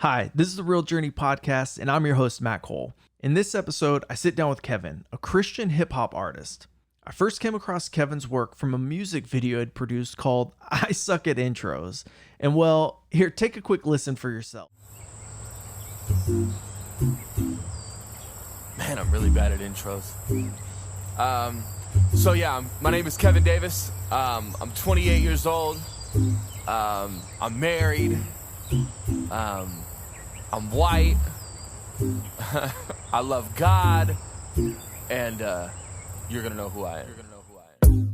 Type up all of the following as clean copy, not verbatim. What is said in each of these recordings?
Hi, this is the Real Journey podcast, and I'm your host, Matt Cole. In this episode, I sit down with Kevin, a Christian hip-hop artist. I first came across Kevin's work from a music video he'd produced called I Suck at Intros. And well, here, take a quick listen for yourself. Man, I'm really bad at intros. My name is Kevin Davis. I'm 28 years old. I'm married. I'm white. I love God. And you're gonna know who I am.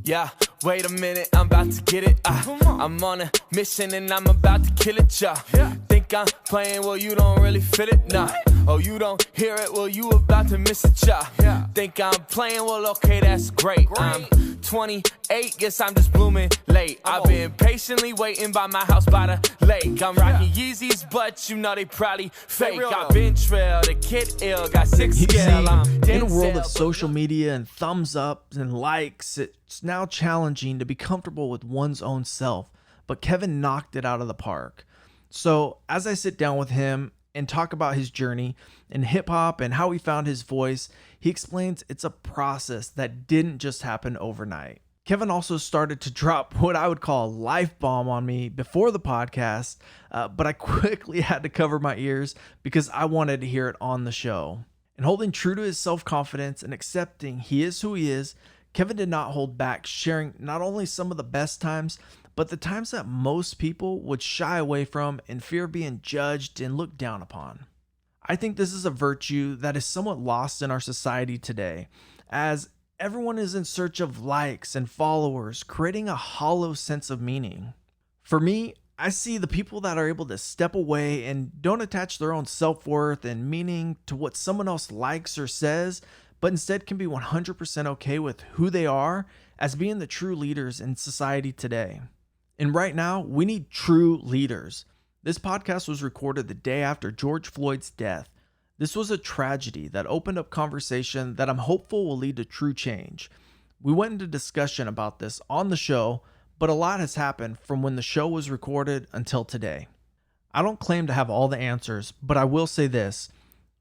Yeah, wait a minute, I'm about to get it. I'm on a mission and I'm about to kill it, yeah. Think I'm playing, well, you don't really fit it, nah. Oh, you don't hear it, well, you about to miss it, yeah. Think I'm playing, well, okay, that's great. I'm 28, guess I'm just blooming late. I've been patiently waiting by my house by the lake. I'm rocking Yeezys, but you know they probably fake. I've been trailed, the kid ill, got six scale. In a world of social media and thumbs ups and likes, it's now challenging to be comfortable with one's own self, but Kevin knocked it out of the park. So as I sit down with him and talk about his journey in hip hop and how he found his voice, he explains it's a process that didn't just happen overnight. Kevin also started to drop what I would call a life bomb on me before the podcast, but I quickly had to cover my ears because I wanted to hear it on the show. And holding true to his self-confidence and accepting he is who he is, Kevin did not hold back, sharing not only some of the best times, but the times that most people would shy away from in fear of being judged and looked down upon. I think this is a virtue that is somewhat lost in our society today, as everyone is in search of likes and followers, creating a hollow sense of meaning. For me, I see the people that are able to step away and don't attach their own self-worth and meaning to what someone else likes or says, but instead can be 100% okay with who they are as being the true leaders in society today. And right now, we need true leaders. This podcast was recorded the day after George Floyd's death. This was a tragedy that opened up conversation that I'm hopeful will lead to true change. We went into discussion about this on the show, but a lot has happened from when the show was recorded until today. I don't claim to have all the answers, but I will say this: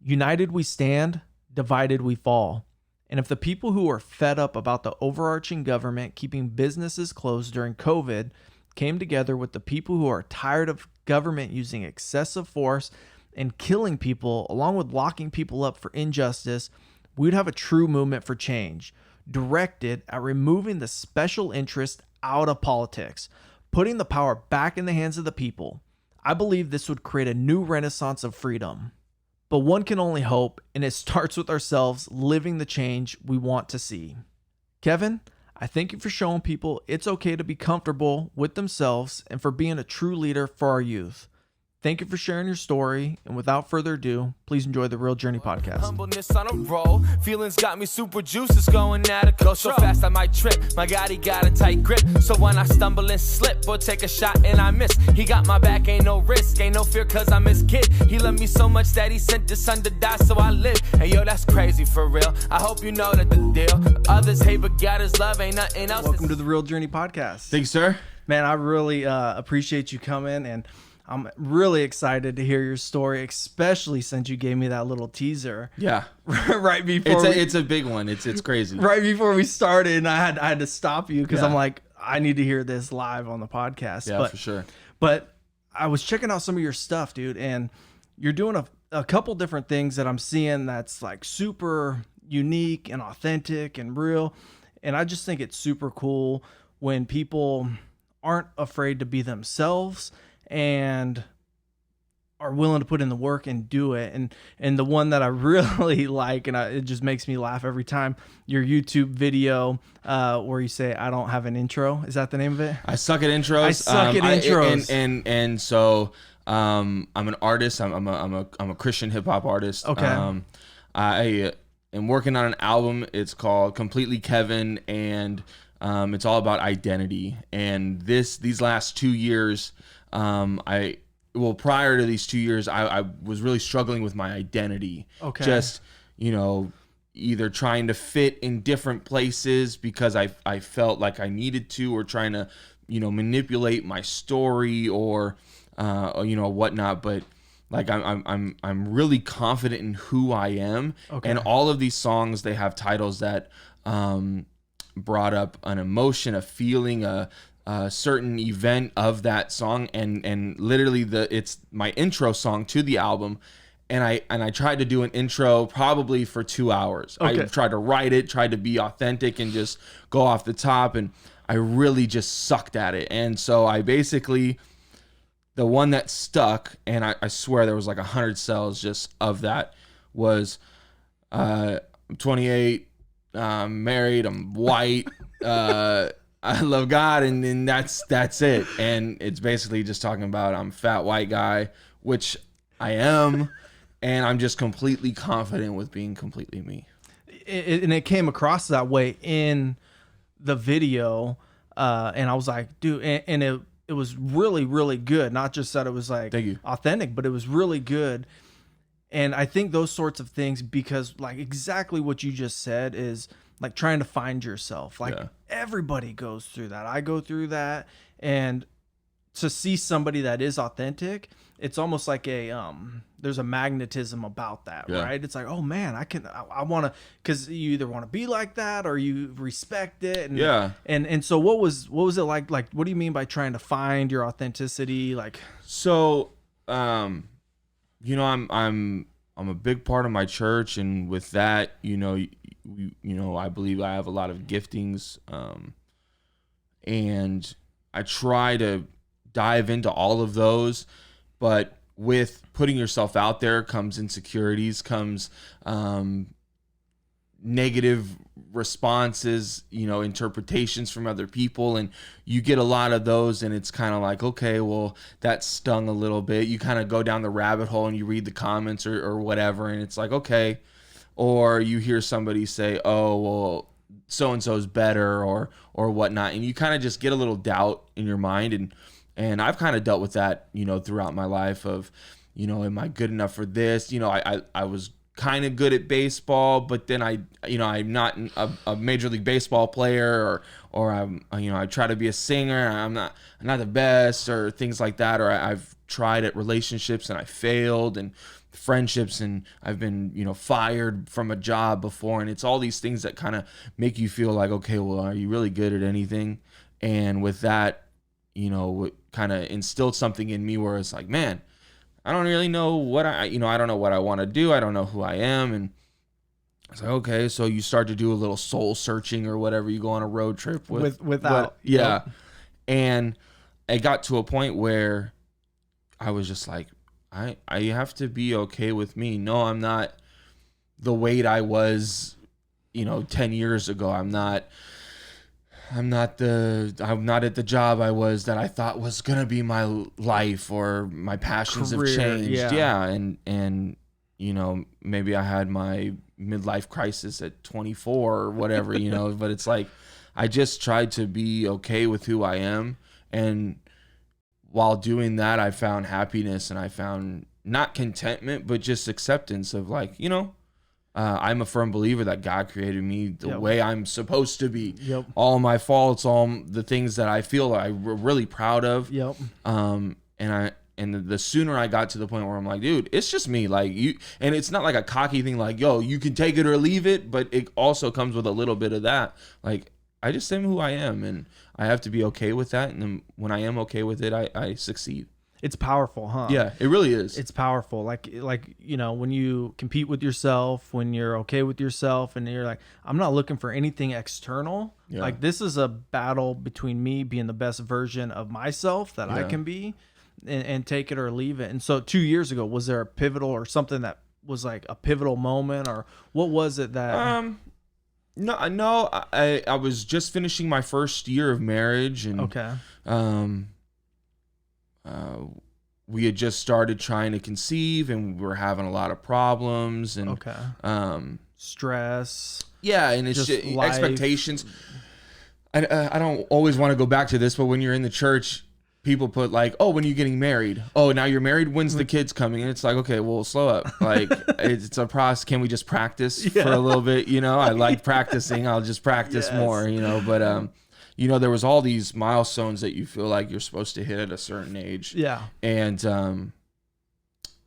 united we stand, divided we fall. And if the people who are fed up about the overarching government keeping businesses closed during COVID came together with the people who are tired of government using excessive force and killing people, along with locking people up for injustice, we'd have a true movement for change, directed at removing the special interest out of politics, putting the power back in the hands of the people. I believe this would create a new renaissance of freedom. But one can only hope, and it starts with ourselves living the change we want to see. Kevin, I thank you for showing people it's okay to be comfortable with themselves and for being a true leader for our youth. Thank you for sharing your story, and without further ado, please enjoy the Real Journey podcast. Humbleness on a roll, feelings got me super juices going out of control. So fast I might trip, my God, he got a tight grip. So when I stumble and slip or take a shot and I miss, he got my back, ain't no risk, ain't no fear cause I'm his kid. He loved me so much that he sent his son to die so I live. Hey yo, that's crazy for real, I hope you know that the deal. Others hate but God is love, ain't nothing else. Welcome to the Real Journey podcast. Thanks, sir. Man, I really appreciate you coming, and I'm really excited to hear your story, especially since you gave me that little teaser. Yeah, right before it's a big one. It's crazy. Right before we started, and I had to stop you because I'm like, I need to hear this live on the podcast. Yeah, for sure. But I was checking out some of your stuff, dude, and you're doing a couple different things that I'm seeing that's like super unique and authentic and real, and I just think it's super cool when people aren't afraid to be themselves and are willing to put in the work and do it. And the one that I really like, and it just makes me laugh every time, your YouTube video where you say, I don't have an intro. Is that the name of it? I suck at intros. I suck at intros. And so I'm an artist. I'm a Christian hip hop artist. Okay. I am working on an album. It's called Completely Kevin, and it's all about identity. And these last 2 years, prior to these 2 years, I was really struggling with my identity. Okay. Just, either trying to fit in different places because I felt like I needed to, or trying to, manipulate my story or whatnot. But Like I'm really confident in who I am. Okay. And all of these songs, they have titles that brought up an emotion, a feeling, a certain event of that song, and literally it's my intro song to the album. And I tried to do an intro probably for 2 hours. Okay. I tried to write it, tried to be authentic and just go off the top, and I really just sucked at it. And so I basically, the one that stuck, and I swear there was like 100 cells just of that, was I'm 28, I'm married, I'm white, I love God, and then that's it. And it's basically just talking about I'm a fat white guy, which I am, and I'm just completely confident with being completely me. And it came across that way in the video, and I was like, dude, and it was really, really good. Not just that it was like Thank you. authentic, but it was really good. And I think those sorts of things, because like exactly what you just said is like trying to find yourself. Like everybody goes through that. I go through that. And to see somebody that is authentic, it's almost like there's a magnetism about that, right? It's like, oh man, I want to, because you either want to be like that or you respect it. And, and so what was it like? Like, what do you mean by trying to find your authenticity? Like, so, you know, I'm a big part of my church, and with that, you know, I believe I have a lot of giftings, and I try to dive into all of those, but with putting yourself out there comes insecurities, comes negative responses, you know, interpretations from other people, and you get a lot of those, and it's kind of like, okay, well, that stung a little bit. You kind of go down the rabbit hole and you read the comments or whatever, and it's like, okay. Or you hear somebody say, oh, well, so-and-so's better or whatnot, and you kind of just get a little doubt in your mind, and I've kind of dealt with that, you know, throughout my life of, you know, am I good enough for this? You know, I was kind of good at baseball, but then I'm not a Major League Baseball player, or I'm, you know, I try to be a singer, I'm not the best, or things like that, or I've tried at relationships and I failed, and friendships, and I've been, you know, fired from a job before, and it's all these things that kind of make you feel like, okay, well, are you really good at anything? And with that, you know, kind of instilled something in me where it's like, man, I don't really know what I don't know what I want to do. I don't know who I am. And it's like, okay, so you start to do a little soul searching or whatever. You go on a road trip without. Yep. And it got to a point where I was just like, I have to be okay with me. No, I'm not the weight I was, you know, 10 years ago. I'm not at the job I was that I thought was going to be my life, or my passions have changed. Yeah. And, you know, maybe I had my midlife crisis at 24 or whatever, you know, but it's like, I just tried to be okay with who I am. And while doing that, I found happiness, and I found not contentment, but just acceptance of like, you know, I'm a firm believer that God created me the way I'm supposed to be. Yep. All my faults, all the things that I feel I'm really proud of. Yep. And the sooner I got to the point where I'm like, dude, it's just me. Like you, and it's not like a cocky thing, like, yo, you can take it or leave it, but it also comes with a little bit of that. Like, I just am who I am, and I have to be okay with that. And then when I am okay with it, I succeed. It's powerful, huh? Yeah, it really is. It's powerful. Like, you know, when you compete with yourself, when you're okay with yourself, and you're like, I'm not looking for anything external. Yeah. Like, this is a battle between me being the best version of myself that I can be, and take it or leave it. And so 2 years ago, was there a pivotal or something that was like a pivotal moment, or what was it that... No, I was just finishing my first year of marriage, and we had just started trying to conceive, and we were having a lot of problems, and stress. Yeah, and it's just expectations. I don't always want to go back to this, but when you're in the church, people put like, oh, when are you getting married? Oh, now you're married? When's the kids coming? And it's like, okay, well, slow up. Like, it's a process. Can we just practice for a little bit? You know, I like practicing. I'll just practice more, you know, but, you know, there was all these milestones that you feel like you're supposed to hit at a certain age. Yeah. And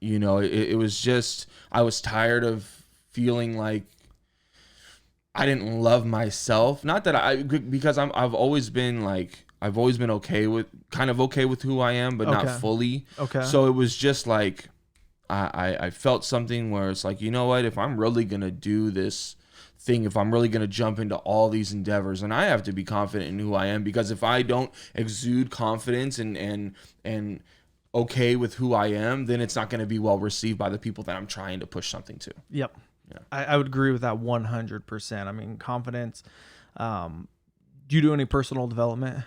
it was just, I was tired of feeling like I didn't love myself. Not that because I've always been okay with who I am, but not fully. Okay. So it was just like, I felt something where it's like, you know what, if I'm really going to do this thing, if I'm really going to jump into all these endeavors, and I have to be confident in who I am, because if I don't exude confidence and okay with who I am, then it's not going to be well received by the people that I'm trying to push something to. Yep. Yeah. I would agree with that 100%. I mean, confidence. Do you do any personal development?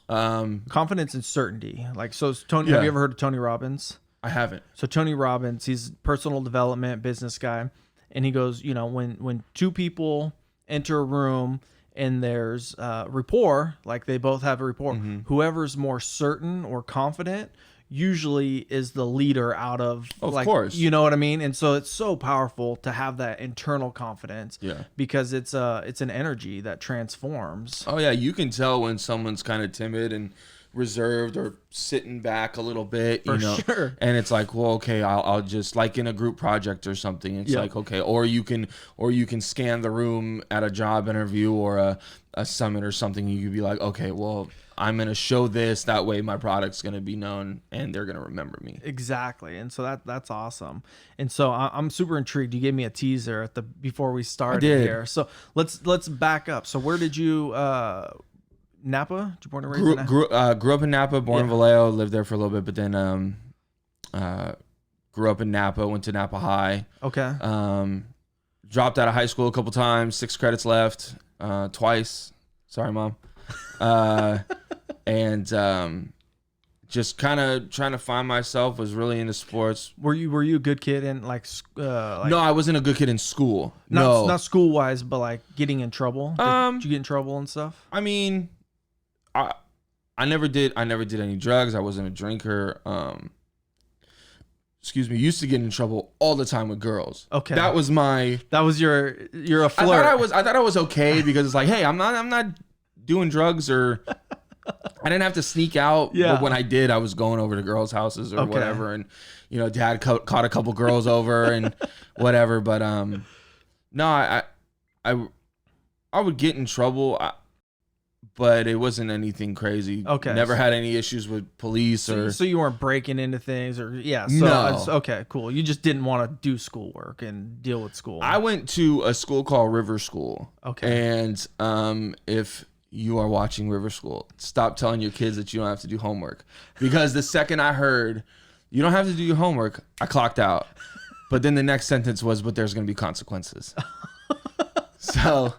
Confidence and certainty. Like, so Tony, have you ever heard of Tony Robbins? I haven't. So Tony Robbins, he's personal development business guy. And he goes, when two people enter a room and there's rapport, like they both have a rapport, whoever's more certain or confident usually is the leader out of course. You know what I mean? And so it's so powerful to have that internal confidence because it's an energy that transforms. Oh yeah. You can tell when someone's kind of timid and reserved or sitting back a little bit, Sure. And it's like, well, okay, I'll just, like in a group project or something, it's like, okay, or you can scan the room at a job interview or a summit or something. You could be like, okay, well, I'm going to show this, that way my product's going to be known and they're going to remember me. Exactly. And so that's awesome. And so I'm super intrigued. You gave me a teaser before we started here. So let's back up. So where did you, Napa? Did you born and raised in Napa? Grew up in Napa, born in Vallejo, lived there for a little bit, but then grew up in Napa, went to Napa High. Okay. Dropped out of high school a couple times, 6 credits left, twice. Sorry, Mom. And just kind of trying to find myself, was really into sports. Were you a good kid in like no, I wasn't a good kid in school. Not school wise, but like getting in trouble. Did you get in trouble and stuff? I mean, I never did any drugs. I wasn't a drinker. Used to get in trouble all the time with girls. Okay. That was you're a flirt. I thought I was okay because it's like, hey, I'm not doing drugs, or I didn't have to sneak out. Yeah. But when I did, I was going over to girls' houses or whatever, and Dad caught a couple girls over and whatever. But no, I would get in trouble. But it wasn't anything crazy. Okay. Never had any issues with police or. So you weren't breaking into things or So no. Okay, cool. You just didn't want to do schoolwork and deal with school. I went to a school called River School. Okay. And if you are watching River School, stop telling your kids that you don't have to do homework, because the second I heard you don't have to do your homework, I clocked out. But then the next sentence was, but there's going to be consequences. So.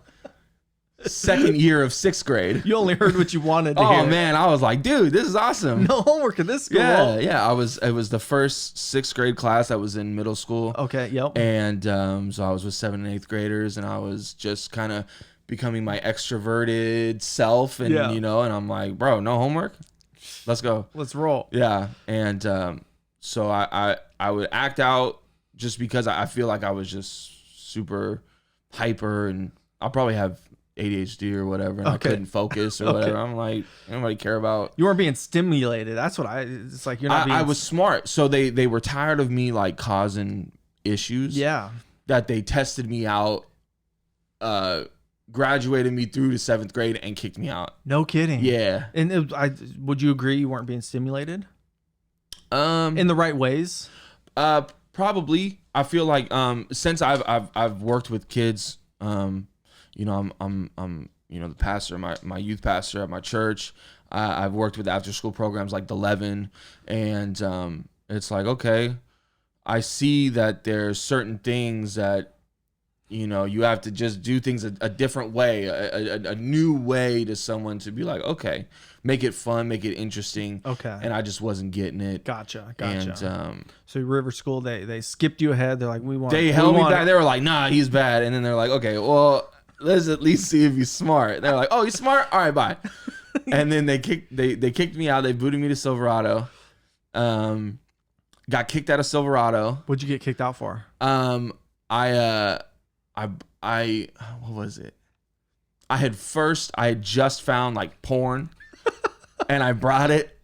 Second year of 6th grade. You only heard what you wanted to hear. Oh man, I was like, dude, this is awesome. No homework in this school. Yeah. It was the first 6th grade class that was in middle school. Okay, yep. And so I was with 7th and 8th graders, and I was just kind of becoming my extroverted self, and and I'm like, bro, no homework, let's go, let's roll. Yeah. And so I would act out just because I feel like I was just super hyper, and I'll probably have ADHD or whatever, and I couldn't focus or whatever. I'm like, nobody care about. You weren't being stimulated. That's what it's like. You're not being. I was smart, so they were tired of me like causing issues. Yeah. That they tested me out, graduated me through to 7th grade and kicked me out. No kidding. Yeah. And would you agree you weren't being stimulated? In the right ways. Probably. I feel like since I've worked with kids, I'm the pastor, my youth pastor at my church. I've worked with after school programs like the Levin, and it's like, okay, I see that there's certain things that you have to just do things a different way, a new way to someone to be like, okay, make it fun, make it interesting. Okay. And I just wasn't getting it. Gotcha. And so River School, they skipped you ahead. They're like, they held me back. They were like, nah, he's bad. And then they're like, okay, well, let's at least see if he's smart. They're like, oh, he's smart? All right, bye. And then they kicked me out. They booted me to Silverado. Got kicked out of Silverado. What'd you get kicked out for? What was it? I had just found like porn and I brought it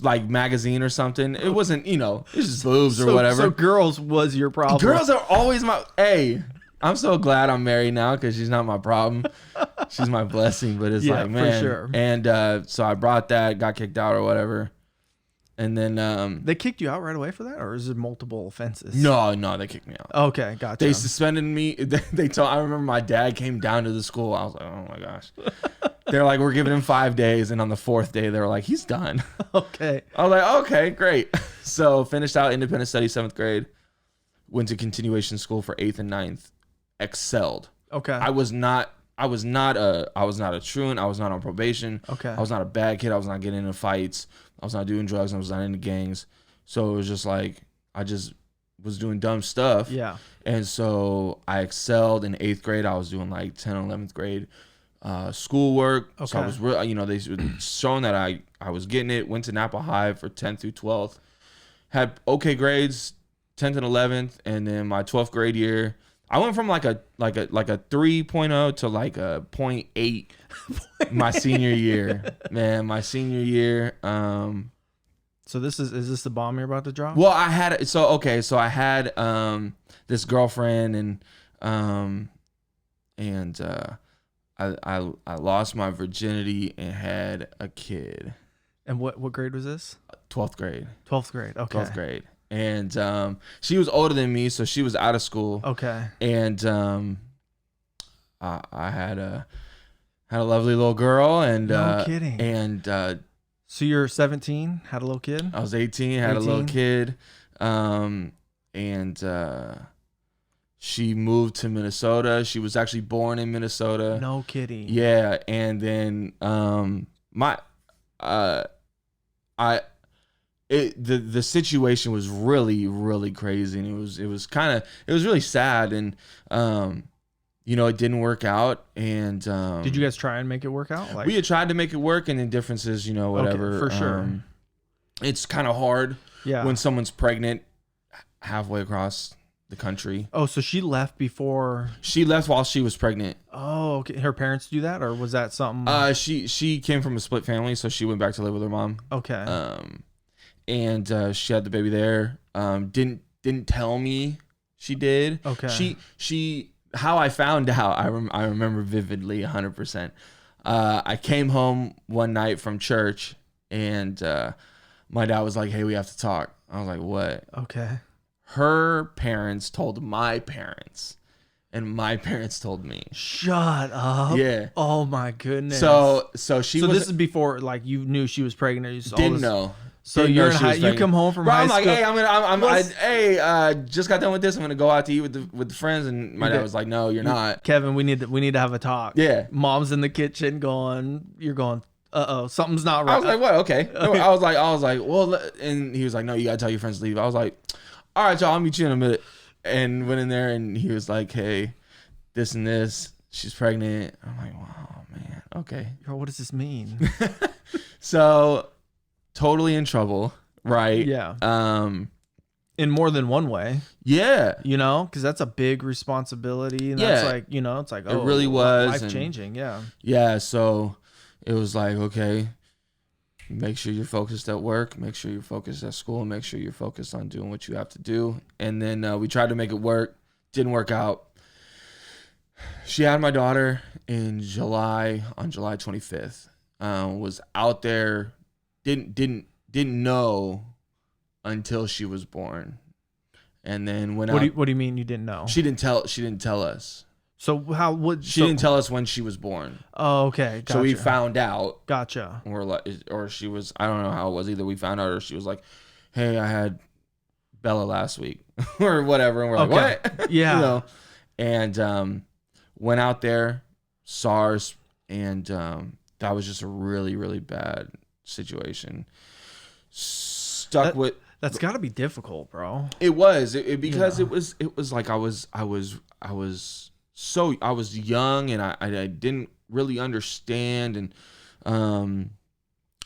like magazine or something. It wasn't, it's just boobs or whatever. So girls was your problem. Girls are always hey, I'm so glad I'm married now because she's not my problem. She's my blessing, but it's like, man. For sure. And so I brought that, got kicked out or whatever. And then they kicked you out right away for that, or is it multiple offenses? No, they kicked me out. Okay, gotcha. They suspended me. I remember my dad came down to the school. I was like, oh my gosh. They're like, we're giving him 5 days, and on the 4th day, they were like, he's done. Okay. I was like, okay, great. So finished out independent study 7th grade. Went to continuation school for 8th and 9th. Excelled. Okay. I was not a truant. I was not on probation. Okay. I was not a bad kid. I was not getting into fights. I was not doing drugs. I was not into gangs. So it was just like I just was doing dumb stuff. Yeah. And so I excelled in 8th grade. I was doing like 10th and 11th grade schoolwork. Okay. So I was they were showing that I was getting it. Went to Napa High for 10th through 12th. Had okay grades 10th and 11th, and then my 12th grade year, I went from like a 3.0 to like a 0.8 my senior year. Man, my senior year. So is this the bomb you're about to drop? Well, I had I had this girlfriend, and I lost my virginity and had a kid. And what grade was this? 12th grade. 12th grade. Okay. 12th grade. And she was older than me, so she was out of school. Okay. And I had a lovely little girl, and no kidding. And so you're 17, had a little kid? I was 18, had a little kid. And she moved to Minnesota. She was actually born in Minnesota. No kidding. Yeah, and then the situation was really, really crazy, and it was really sad, and it didn't work out. And did you guys try and make it work out? We had tried to make it work, and then differences, whatever. Okay, for sure. It's kind of hard when someone's pregnant halfway across the country. Oh, so she left before? She left while she was pregnant. Oh, okay. Her parents do that, or was that something? She came from a split family, so she went back to live with her mom. Okay. And she had the baby there. Didn't tell me she did. Okay. She how I found out, I remember vividly 100%. I came home one night from church, and my dad was like, hey, we have to talk. I was like, what? Okay. Her parents told my parents, and my parents told me. Shut up. Yeah. Oh my goodness. So this is before like you knew she was pregnant. Didn't know. So you're in high, you come home from high school. I'm like, hey, just got done with this. I'm gonna go out to eat with the friends, and my dad was like, no, you're not. Kevin, we need to have a talk. Yeah. Mom's in the kitchen you're going, uh-oh, something's not right. I was like, what? Okay. No, I was like, well, and he was like, no, you gotta tell your friends to leave. I was like, all right, y'all, I'll meet you in a minute. And went in there, and he was like, hey, this and this, she's pregnant. I'm like, wow, man, okay. Yo, what does this mean? So totally in trouble, right? Yeah. In more than one way. Yeah. Because that's a big responsibility. And that's like, it's like, it really was life changing. Yeah. Yeah. So it was like, okay, make sure you're focused at work, make sure you're focused at school, make sure you're focused on doing what you have to do. And then we tried to make it work. Didn't work out. She had my daughter on July 25th. Was out there, didn't know until she was born. And then when what do you mean you didn't know? She didn't tell us. So how would she didn't tell us when she was born? Oh, okay. Gotcha. So we found out. Gotcha. Or she was, I don't know how it was. Either we found out or she was like, hey, I had Bella last week or whatever. And we're like, what? Yeah. And went out there, SARS, and that was just a really, really bad situation. That's got to be difficult, bro. It was because it was like I was young, and I didn't really understand, and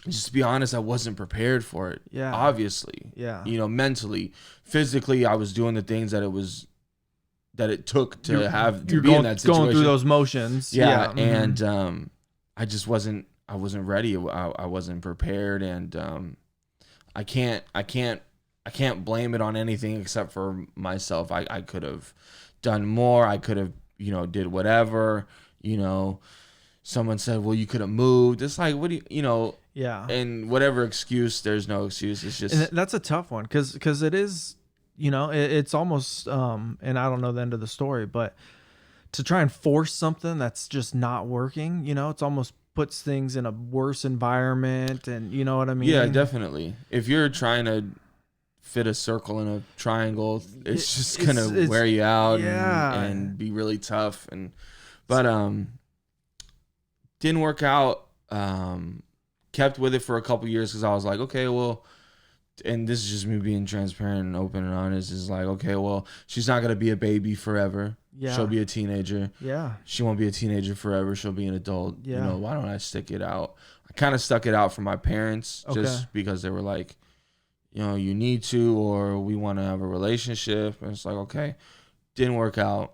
just to be honest, I wasn't prepared for it. Yeah. Obviously. Yeah. Mentally, physically, I was doing the things that it took to be in that situation. Going through those motions. Yeah. Mm-hmm. And I just wasn't ready. I wasn't prepared, and I can't blame it on anything except for myself. I could have done more. I could have, did whatever, someone said, well, you could have moved. It's like, what do you. Yeah. And whatever excuse, there's no excuse. It's just. And that's a tough one because it is, it's almost, and I don't know the end of the story, but to try and force something that's just not working, it's almost puts things in a worse environment, and you know what I mean? Yeah, definitely. If you're trying to fit a circle in a triangle, it's just gonna wear you out, and be really tough. But didn't work out. Kept with it for a couple years because I was like, okay, well, and this is just me being transparent and open and honest, is like, okay, well, she's not gonna be a baby forever. Yeah. She'll be a teenager. Yeah. She won't be a teenager forever. She'll be an adult. Yeah. Why don't I stick it out? I kind of stuck it out for my parents just because they were like, you need to, or we want to have a relationship. And it's like, okay, didn't work out.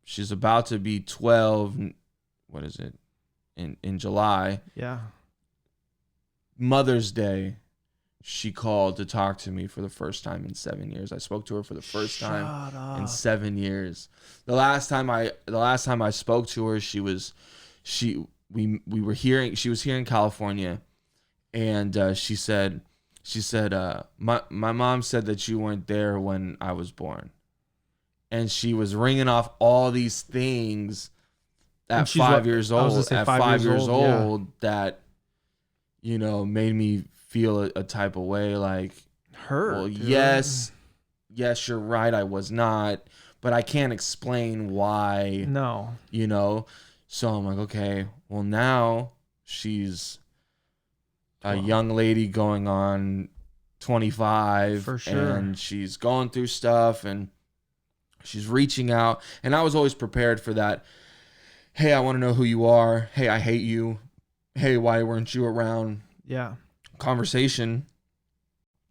She's about to be 12. What is it? In July. Yeah. Mother's Day. She called to talk to me for the first time in 7 years. I spoke to her for the first time in 7 years. The last time I spoke to her, she was here in California, and she said my mom said that you weren't there when I was born, and she was ringing off all these things at 5 years old. At 5 years old, that made me feel a type of way, like hurt. Well, yes, you're right. I was not, but I can't explain why. No, So I'm like, okay, well, now she's a young lady going on 25, for sure, and she's going through stuff, and she's reaching out, and I was always prepared for that. Hey, I want to know who you are. Hey, I hate you. Hey, why weren't you around? Yeah. Conversation.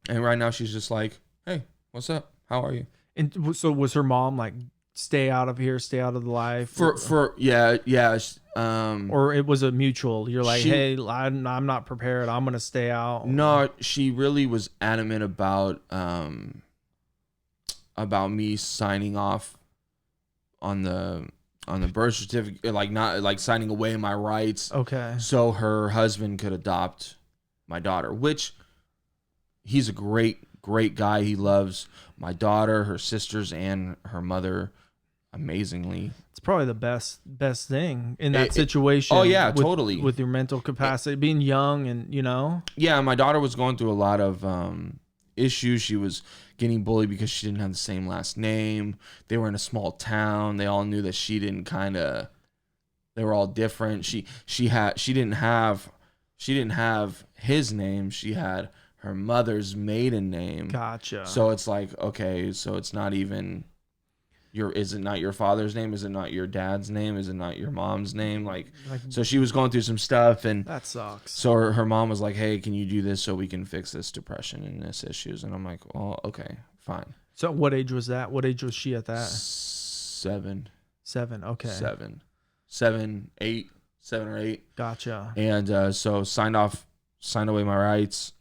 And right now she's just like, hey, what's up? How are you? And so was her mom like, stay out of here, stay out of the life? Yeah. Or it was a mutual. You're like, hey, I'm not prepared. I'm gonna stay out. No, she really was adamant about me signing off on the birth certificate, like not like signing away my rights. Okay. So her husband could adopt my daughter, which he's a great guy. He loves my daughter, her sisters, and her mother amazingly. It's probably the best thing in that situation. Oh yeah, totally. With your mental capacity, being young, and Yeah, my daughter was going through a lot of issues. She was getting bullied because she didn't have the same last name. They were in a small town. They all knew that she didn't they were all different. She didn't have his name. She had her mother's maiden name. Gotcha. So it's like, okay, so it's not even is it not your father's name? Is it not your dad's name? Is it not your mom's name? Like so she was going through some stuff, and that sucks. So her mom was like, hey, can you do this so we can fix this depression and this issues? And I'm like, well, okay, fine. So what age was that? What age was she at that? 7. Okay. 7, 8. 7 or 8. Gotcha. And so signed away my rights.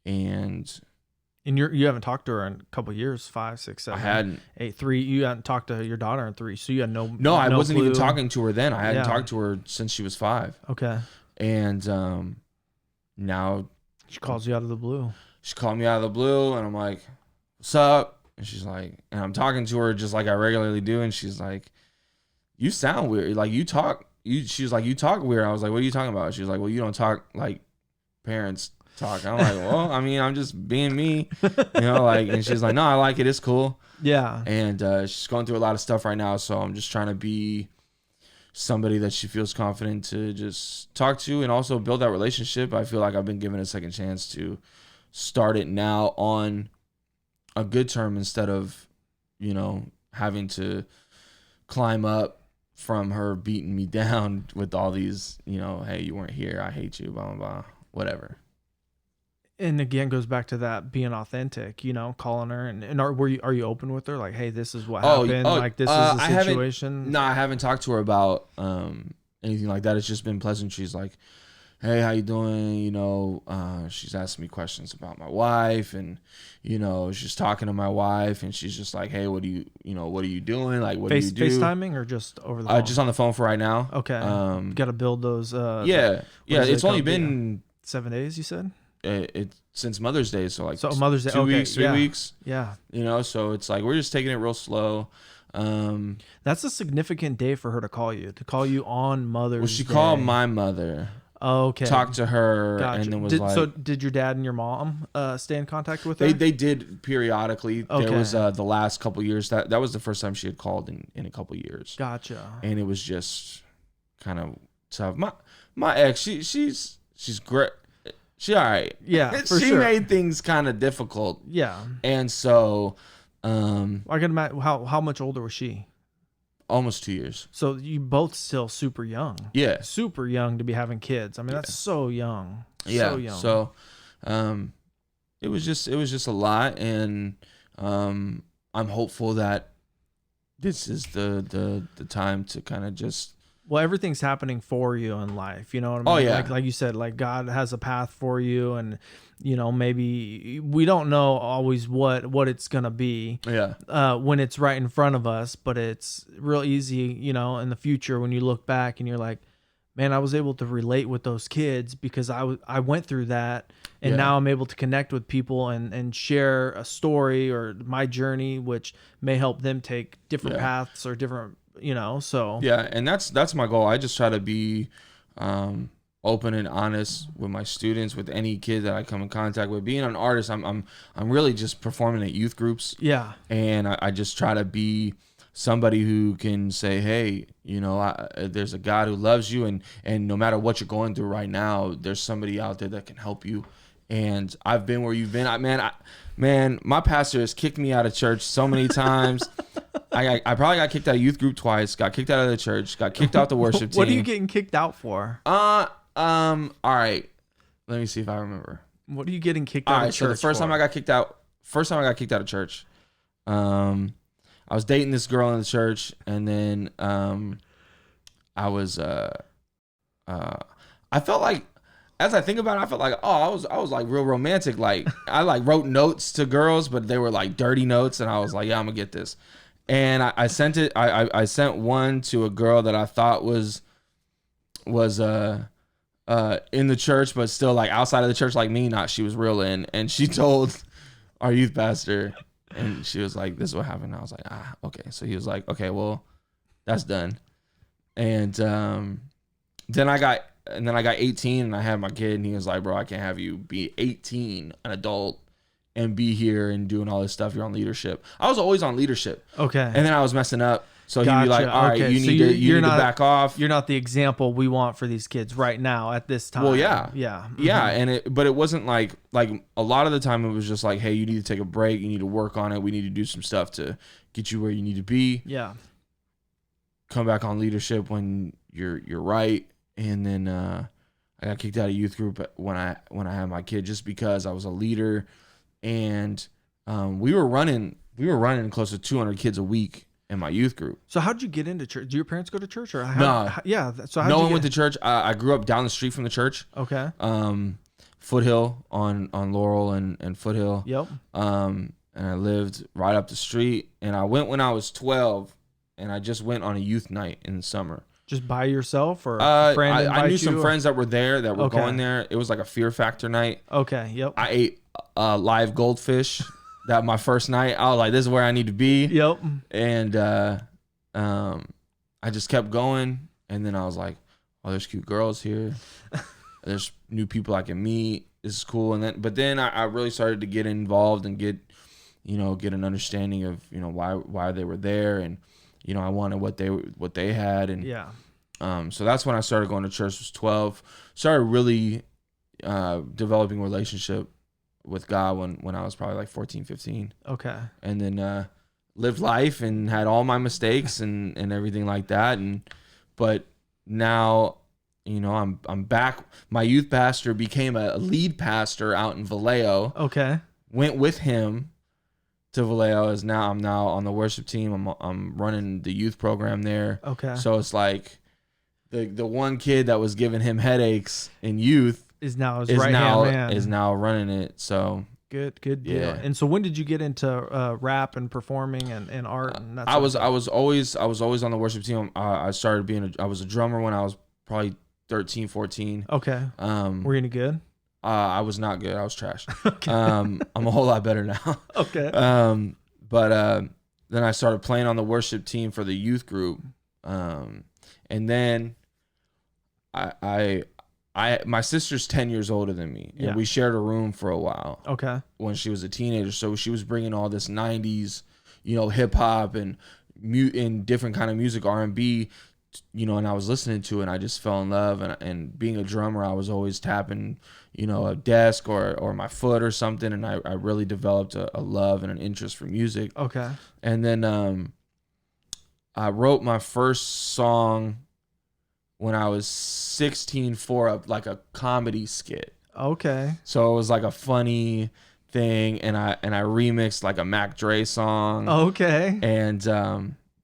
And you haven't talked to her in a couple of years, 5, 6, 7. I hadn't. 8, 3. You hadn't talked to your daughter in 3, so you had no. No, I wasn't even talking to her then. I hadn't talked to her since she was 5. Okay. And now she calls you out of the blue. She called me out of the blue, and I'm like, "What's up?" And she's like, and I'm talking to her just like I regularly do, and she's like, you sound weird. Like she was like, you talk weird. I was like, what are you talking about? She was like, well, you don't talk like parents talk. I'm like, well, I mean, I'm just being me, like, and she's like, no, I like it. It's cool. Yeah. And she's going through a lot of stuff right now. So I'm just trying to be somebody that she feels confident to just talk to, and also build that relationship. I feel like I've been given a second chance to start it now on a good term, instead of, having to climb up from her beating me down with all these, hey, you weren't here, I hate you, blah, blah, blah, whatever. And again, goes back to that being authentic, calling her, and are you open with her? Like, hey, this is what happened. Like, this is the situation. No, I haven't talked to her about anything like that. It's just been pleasantries. Like, hey, how you doing? She's asking me questions about my wife, and she's talking to my wife, and she's just like, hey, what are you doing? Like, what do you do? FaceTiming or just over the phone? Just on the phone for right now. Okay. Got to build those. It's only been 7 days. You said it since Mother's Day, so like Mother's Day, 2 weeks, 3 weeks. Yeah. So it's like we're just taking it real slow. That's a significant day for her to call you on Mother's Day. Well, she called my mother. Okay. Talked to her, Gotcha. and then was So did your dad and your mom stay in contact with her? They did periodically. Okay. There was the last couple years that was the first time she had called in a couple years. Gotcha. And it was just kind of tough. My ex, she's great. She all right. Yeah, for she sure. made things kind of difficult. Yeah. And so, I can imagine how much older was she? Almost 2 years. So you both still super young. Yeah. Super young to be having kids. I mean, that's so young. Yeah. So young. So, it was just a lot, and I'm hopeful that this is the time to kind of just. Well, everything's happening for you in life. You know what I mean? Oh, yeah. Like you said, like God has a path for you, and maybe we don't know always what it's gonna be. Yeah. When it's right in front of us, but it's real easy, in the future when you look back and you're like, man, I was able to relate with those kids because I went through that, and now I'm able to connect with people and share a story or my journey, which may help them take different paths or different. So yeah, and that's my goal. I just try to be open and honest with my students, with any kid that I come in contact with. Being an artist, I'm really just performing at youth groups. Yeah, and I just try to be somebody who can say, hey, there's a God who loves you, and no matter what you're going through right now, there's somebody out there that can help you. And I've been where you've been. Man, my pastor has kicked me out of church so many times. I probably got kicked out of youth group twice. Got kicked out of the church. Got kicked out the worship team. What are you getting kicked out for? All right. Let me see if I remember. What are you getting kicked out of church? So the first time I got kicked out of church, I was dating this girl in the church, and then I was I felt like, as I think about it, I felt like, I was like real romantic. Like I like wrote notes to girls, but they were like dirty notes, and I was like, yeah, I'm gonna get this. And I sent it. I sent one to a girl that I thought was in the church, but still like outside of the church, like me. She was real in, and she told our youth pastor, and she was like, "This is what happened." I was like, okay. So he was like, "Okay, well, that's done." And then I got 18, and I had my kid, and he was like, "Bro, I can't have you be 18, an adult, and be here and doing all this stuff. You're on leadership." I was always on leadership. Okay. And then I was messing up. So he'd be like, all right, okay. you need to back off. You're not the example we want for these kids right now at this time. Well, yeah. Yeah. Mm-hmm. Yeah. But it wasn't like a lot of the time it was just like, hey, you need to take a break. You need to work on it. We need to do some stuff to get you where you need to be. Yeah. Come back on leadership when you're right. And then I got kicked out of youth group when I had my kid, just because I was a leader, and we were running close to 200 kids a week in my youth group. So how'd you get into church? Do your parents go to church or No? Yeah. So no one went to church. I grew up down the street from the church. Okay. Foothill on Laurel and Foothill. Yep. And I lived right up the street, and I went when I was 12, and I just went on a youth night in the summer. Just by yourself, or a friend I knew invite some you? friends that were there that were Okay. going there. It was like a Fear Factor night. Okay. Yep. I ate live goldfish. That my first night. I was like, this is where I need to be. Yep. And I just kept going, and then I was like, oh, there's cute girls here. There's new people I can meet. This is cool. But then I really started to get involved and get an understanding of why they were there, and I wanted what they had, and Yeah. So that's when I started going to church. Was 12. Started really developing a relationship with God when I was probably like 14, 15. Okay. And then lived life and had all my mistakes and everything like that. But now, I'm back. My youth pastor became a lead pastor out in Vallejo. Okay. Went with him to Vallejo. I'm now on the worship team. I'm running the youth program there. Okay. So it's like the one kid that was giving him headaches in youth is now his is right-hand man. is now running it. So Good deal. Yeah. And so when did you get into rap and performing and art and that I sort was of I was always on the worship team. I started being I was a drummer when I was probably 13, 14. Okay. Were you any good? I was not good. I was trash. Okay. I'm a whole lot better now. Okay. But then I started playing on the worship team for the youth group. And then my sister's 10 years older than me, and we shared a room for a while. Okay. When she was a teenager, so she was bringing all this 90s, hip hop and different kind of music, R&B, and I was listening to it, and I just fell in love. And being a drummer, I was always tapping, a desk or my foot or something, and I really developed a love and an interest for music. Okay. And then I wrote my first song when I was 16 for a comedy skit. Okay. So it was like a funny thing, and I remixed like a Mac Dre song. Okay. And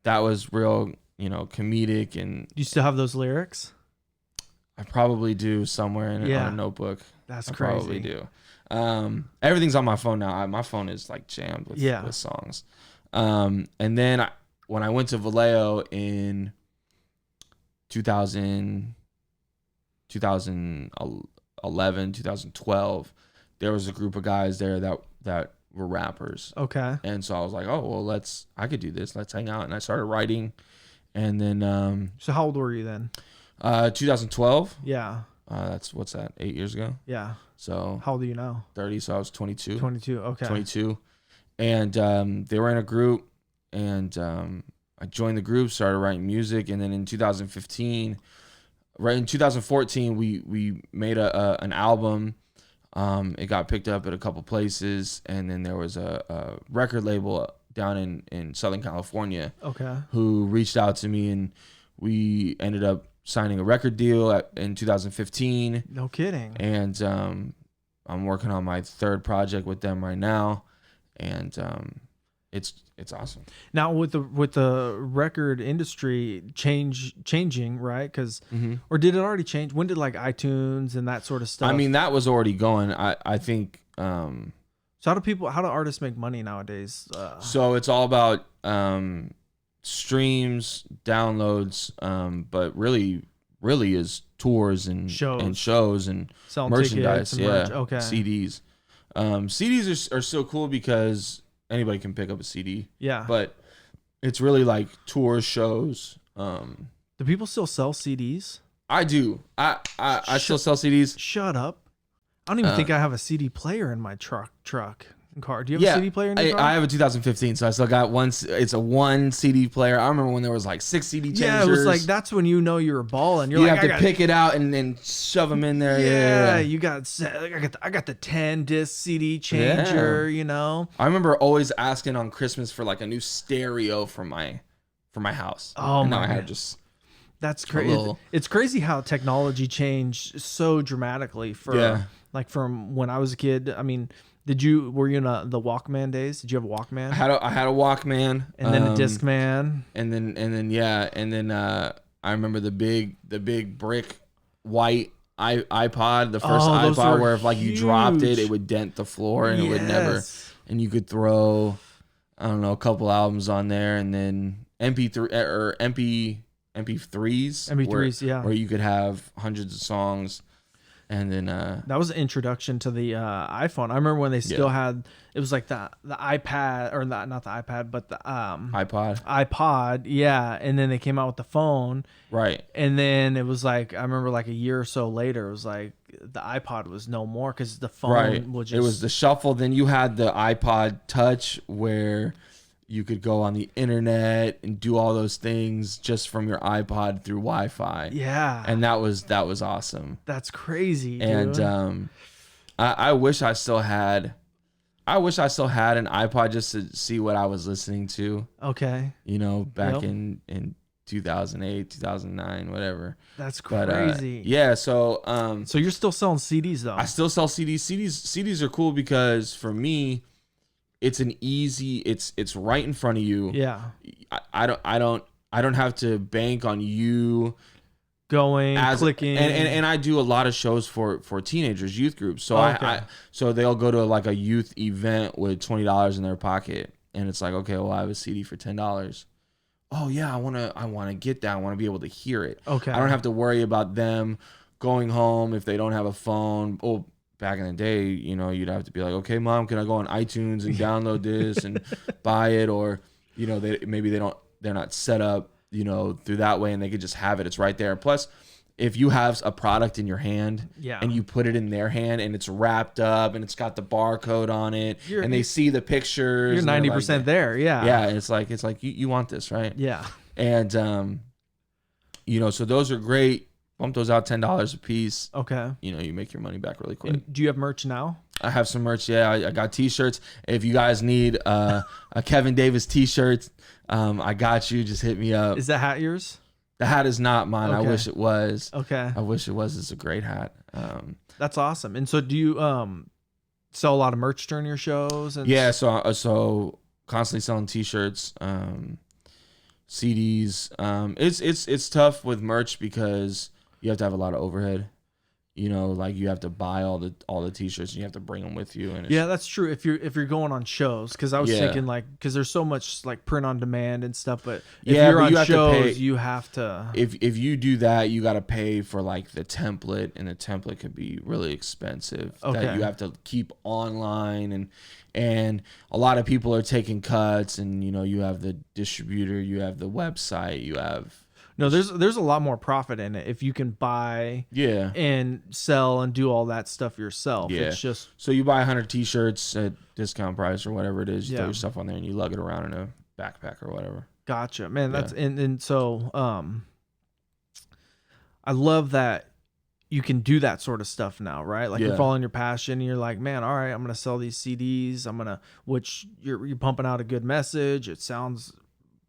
that was real, comedic. And Do you still have those lyrics? I probably do somewhere on a notebook. That's I crazy. probably do. Everything's on my phone now. My phone is like jammed with songs. And then when I went to Vallejo in 2011, 2012, there was a group of guys there that were rappers. Okay. And so I was like, oh, well, I could do this. Let's hang out. And I started writing. And then So how old were you then? 2012. Yeah. What's that? 8 years ago. Yeah. So how old are you now? 30. So I was 22. 22. Okay. 22. And they were in a group, and I joined the group, started writing music, and then in 2015, right in 2014, we made an album. It got picked up at a couple places, and then there was a record label down in Southern California, who reached out to me, and we ended up signing a record deal in 2015. No kidding. And I'm working on my third project with them right now, and it's awesome. Now with the record industry changing, right? Because or did it already change? When did like iTunes and that sort of stuff? I mean, that was already going. I think. So how do artists make money nowadays? So it's all about streams, downloads, but really is tours and shows and selling merchandise. And merch. Okay. CDs. CDs are so cool because anybody can pick up a CD. Yeah. But it's really like tours, shows. Do people still sell CDs? I do. I still sell CDs. Shut up. I don't even think I have a CD player in my truck and car. Do you have a CD player in your car? I have a 2015, so I still got one. It's a one CD player. I remember when there was like 6 CD changers. Yeah, it was like that's when you know you're balling. You have to pick it out and then shove them in there. Yeah. You got. I got the 10 disc CD changer. I remember always asking on Christmas for like a new stereo for my house. Oh and my! Now I have just. That's crazy. It's crazy how technology changed so dramatically like from when I was a kid. I mean, were you in the Walkman days? Did you have a Walkman? I had a Walkman, and then a Discman, and then I remember the big brick white iPod, the first iPod where if like you dropped it, it would dent the floor and it would never, and you could throw, I don't know, a couple albums on there, and then MP3 or MP3s, where you could have hundreds of songs. And then that was an introduction to the iPhone. I remember when they still had, it was like the iPad, or not the iPad, but the iPod, yeah. And then they came out with the phone, right? And then it was like, I remember like a year or so later, it was like the iPod was no more because the phone was just, it was the shuffle. Then you had the iPod Touch where you could go on the internet and do all those things just from your iPod through Wi-Fi. Yeah. And that was awesome. That's crazy, dude. And I wish I still had an iPod just to see what I was listening to. Okay. Back in 2008, 2009, whatever. That's crazy. So so you're still selling CDs though? I still sell CDs. CDs are cool because for me, it's it's right in front of you. Yeah. I don't have to bank on you going, clicking, and I do a lot of shows for teenagers, youth groups. So so they'll go to like a youth event with $20 in their pocket, and it's like, okay, well, I have a CD for $10. Oh yeah, I wanna get that. I want to be able to hear it. Okay. I don't have to worry about them going home if they don't have a phone. Oh, back in the day, you know, you'd have to be like, okay, mom, can I go on iTunes and download this and buy it? Or, you know, they're not set up, you know, through that way, and they could just have it. It's right there. Plus, if you have a product in your hand and you put it in their hand and it's wrapped up and it's got the barcode on it and they see the pictures, you're 90% like, there. Yeah. Yeah. It's like you want this, right? Yeah. And, you know, so those are great. Bump those out $10 a piece. Okay. You know, you make your money back really quick. And do you have merch now? I have some merch. Yeah, I got t-shirts. If you guys need a Kevin Davis t-shirt, I got you. Just hit me up. Is that hat yours? The hat is not mine. Okay. I wish it was. Okay. I wish it was. It's a great hat. That's awesome. And so do you sell a lot of merch during your shows? And yeah, so constantly selling t-shirts, CDs. It's tough with merch because you have to have a lot of overhead. You know, like you have to buy all the t-shirts and you have to bring them with you. And yeah, that's true. If you're going on shows, because I was thinking like, because there's so much like print on demand and stuff, but if you're on shows, you have to. If you do that, you got to pay for like the template, and the template could be really expensive. Okay. That you have to keep online, and a lot of people are taking cuts, and you know, you have the distributor, you have the website, you have. No, there's a lot more profit in it if you can buy and sell and do all that stuff yourself. Yeah. It's just so you buy 100 t-shirts at discount price or whatever it is, you throw your stuff on there and you lug it around in a backpack or whatever. Gotcha. Man, that's and so I love that you can do that sort of stuff now, right? Like you're following your passion and you're like, man, all right, I'm gonna sell these CDs. Which you're pumping out a good message. It sounds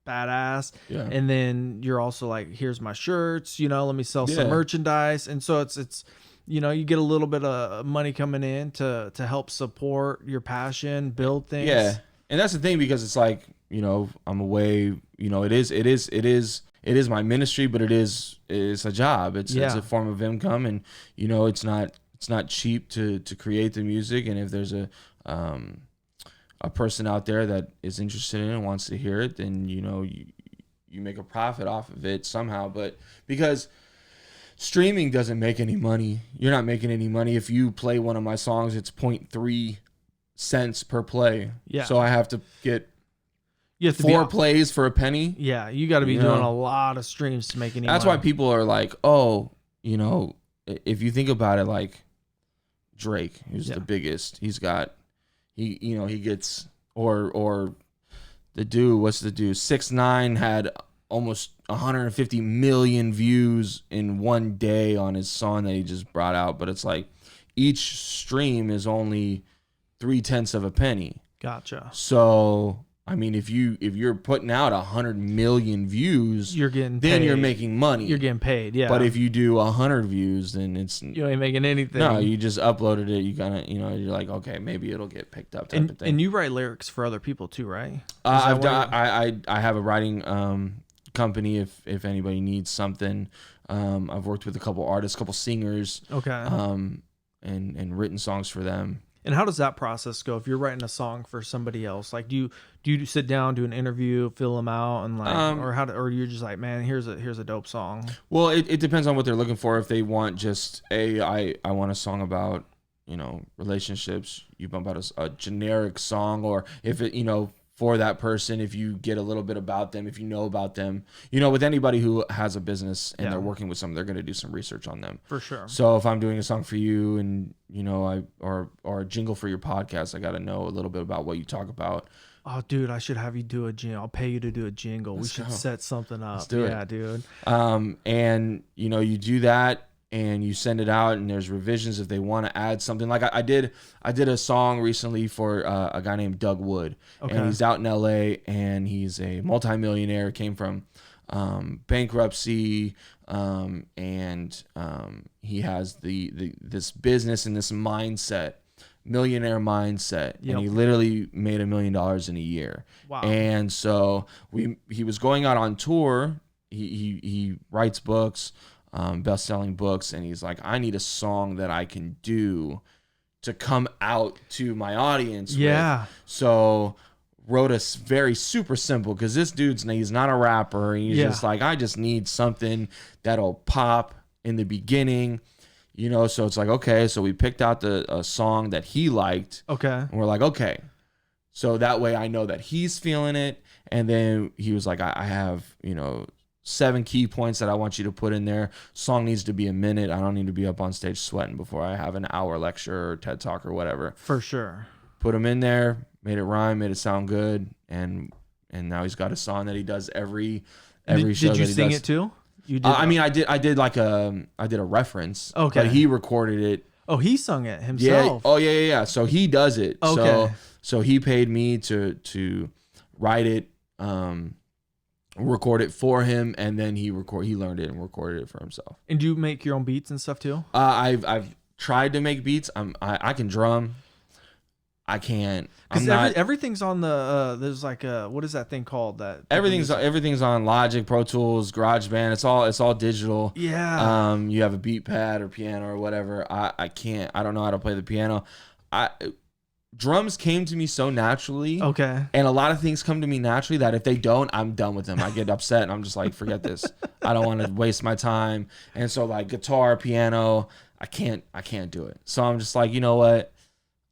badass. Yeah. And then you're also like, here's my shirts, you know, let me sell some merchandise. And so it's you know, you get a little bit of money coming in to help support your passion, build things. Yeah. And that's the thing, because it's like, you know, I'm away, you know, it is my ministry, but it's a job. It's a form of income, and you know, it's not cheap to create the music. And if there's a person out there that is interested in it and wants to hear it, then you know, you make a profit off of it somehow. But because streaming doesn't make any money, you're not making any money. If you play one of my songs, it's 0.3 cents per play. Yeah. So I have to get you have to 4 plays for a penny. Yeah, you got to be doing a lot of streams to make any money. That's why people are like, oh, you know, if you think about it, like Drake, who's the biggest, he gets, or the dude, what's the dude? 6ix9ine had almost 150 million views in one day on his song that he just brought out. But it's like each stream is only 0.3 of a penny. Gotcha. So I mean, if you're putting out 100 million views, you're getting paid. You're making money. You're getting paid, yeah. But if you do 100 views, then you ain't making anything. No, you just uploaded it. You kind of, you know, you're like, okay, maybe it'll get picked up. Type of thing. And you write lyrics for other people too, right? I have a writing company. If anybody needs something, I've worked with a couple artists, a couple singers. Okay. And written songs for them. And how does that process go? If you're writing a song for somebody else, like do you sit down, do an interview, fill them out, and like, or you're just like, man, here's a dope song. Well, it depends on what they're looking for. If they want just I want a song about, you know, relationships, you bump out a generic song. Or if it, you know, for that person, if you get a little bit about them, if you know about them, you know, with anybody who has a business and they're working with someone, they're going to do some research on them. For sure. So if I'm doing a song for you and, you know, or a jingle for your podcast, I got to know a little bit about what you talk about. Oh, dude, I should have you do a jingle. I'll pay you to do a jingle. We should set something up. Let's do it. Yeah, dude. And, you know, you do that and you send it out, and there's revisions if they want to add something. Like I did a song recently for a guy named Doug Wood. Okay. And he's out in LA, and he's a multimillionaire, came from bankruptcy, and he has this business and this mindset, millionaire mindset. Yep. And he literally made $1 million in a year. Wow. And so he was going out on tour. He writes books. best-selling books, and he's like, I need a song that I can do to come out to my audience with. So wrote a very super simple, because this he's not a rapper, and he's just like, I just need something that'll pop in the beginning, so it's like, okay, so we picked out a song that he liked, and we're like, okay, so that way I know that he's feeling it. And then he was like, I have 7 key points that I want you to put in there. Song needs to be a minute. I don't need to be up on stage sweating before I have an hour lecture or TED Talk or whatever. For sure. Put him in there, made it rhyme, made it sound good, and now he's got a song that he does every show. Did you sing it too? You did. I mean, I did a reference. Okay. But he recorded it. Oh, he sung it himself. Yeah. Oh, yeah. So he does it. Okay. So he paid me to write it, record it for him, and then he learned it and recorded it for himself. And do you make your own beats and stuff too? I've tried to make beats. I can drum. I can't. Because everything's on the there's like what is that thing called that everything's on Logic, Pro Tools, GarageBand. It's all digital. Yeah. You have a beat pad or piano or whatever. I can't. I don't know how to play the piano. Drums came to me so naturally. Okay. And a lot of things come to me naturally that if they don't, I'm done with them. I get upset and I'm just like, forget this. I don't want to waste my time. And so like guitar, piano, I can't do it. So I'm just like, you know what?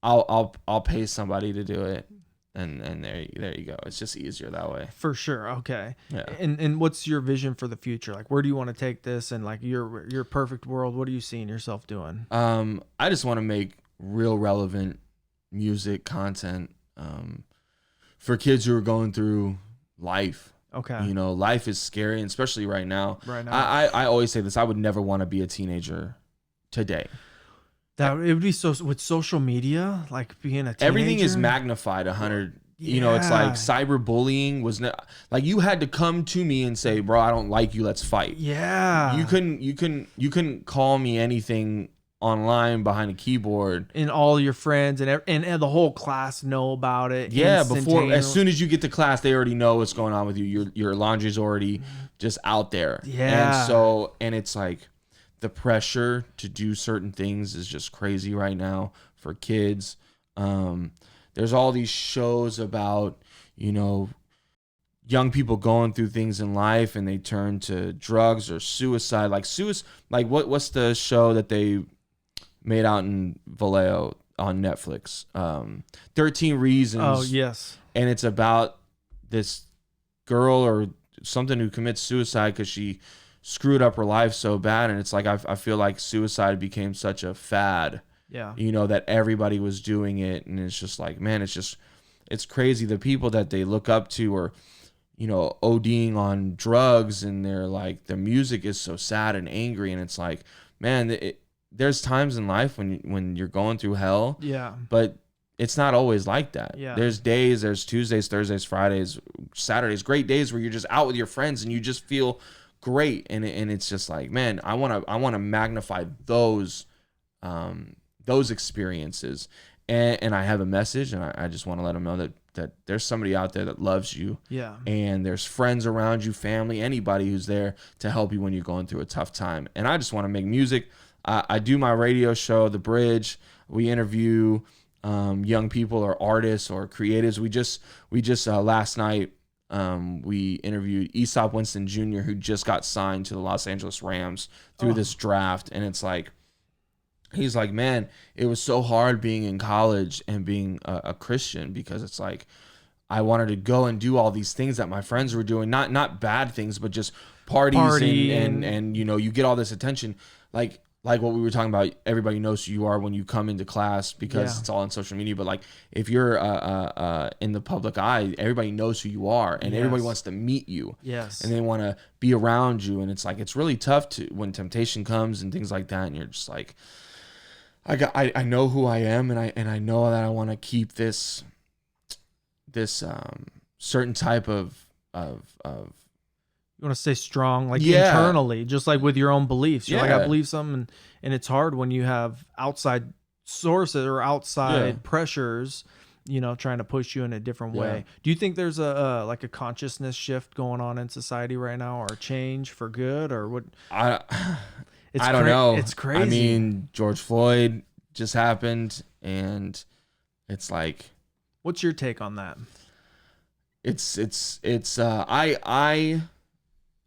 I'll pay somebody to do it. And there you go. It's just easier that way. For sure. Okay. Yeah. And what's your vision for the future? Like, where do you want to take this? And like your perfect world, what are you seeing yourself doing? I just want to make real relevant music content for kids who are going through life. Okay. Life is scary, and especially right now. Right now. I always say this. I would never want to be a teenager today. That it would be so with social media, like being a teenager. Everything is magnified 100. It's like cyberbullying was like you had to come to me and say, bro, I don't like you. Let's fight. Yeah. You couldn't call me anything online behind a keyboard, and all your friends and the whole class know about it. Yeah, before, as soon as you get to class, they already know what's going on with you. Your laundry's already just out there. Yeah. And it's like the pressure to do certain things is just crazy right now for kids. There's all these shows about, young people going through things in life and they turn to drugs or suicide. Like what's the show that they made out in Vallejo on Netflix? 13 Reasons. Oh, yes. And it's about this girl or something who commits suicide because she screwed up her life so bad. And it's like, I feel like suicide became such a fad. Yeah. That everybody was doing it. And it's just like, man, it's crazy. The people that they look up to are, ODing on drugs, and they're like, the music is so sad and angry. And it's like, man, there's times in life when you're going through hell. Yeah. But it's not always like that. Yeah. There's Tuesdays, Thursdays, Fridays, Saturdays, great days where you're just out with your friends and you just feel great. And it's just like, man, I want to magnify those experiences. And I have a message, and I just want to let them know that there's somebody out there that loves you. Yeah. And there's friends around you, family, anybody who's there to help you when you're going through a tough time. And I just want to make music. I do my radio show, The Bridge. We interview young people or artists or creatives. We just last night we interviewed Aesop Winston Jr., who just got signed to the Los Angeles Rams through this draft. And it's like, he's like, man, it was so hard being in college and being a Christian, because it's like I wanted to go and do all these things that my friends were doing, not bad things, but just parties and you get all this attention, like what we were talking about. Everybody knows who you are when you come into class because it's all on social media. But like if you're in the public eye, everybody knows who you are, and everybody wants to meet you. Yes, and they want to be around you. And it's like it's really tough when temptation comes and things like that, and you're just like, I know who I am, and I know that I want to keep this certain type of you want to stay strong, like internally, just like with your own beliefs. You're like, I believe something, and it's hard when you have outside sources or outside pressures trying to push you in a different Yeah. way. Do you think there's a like a consciousness shift going on in society right now, or a change for good, or what? I don't know. It's crazy. I mean, George Floyd just happened, and it's like, what's your take on that?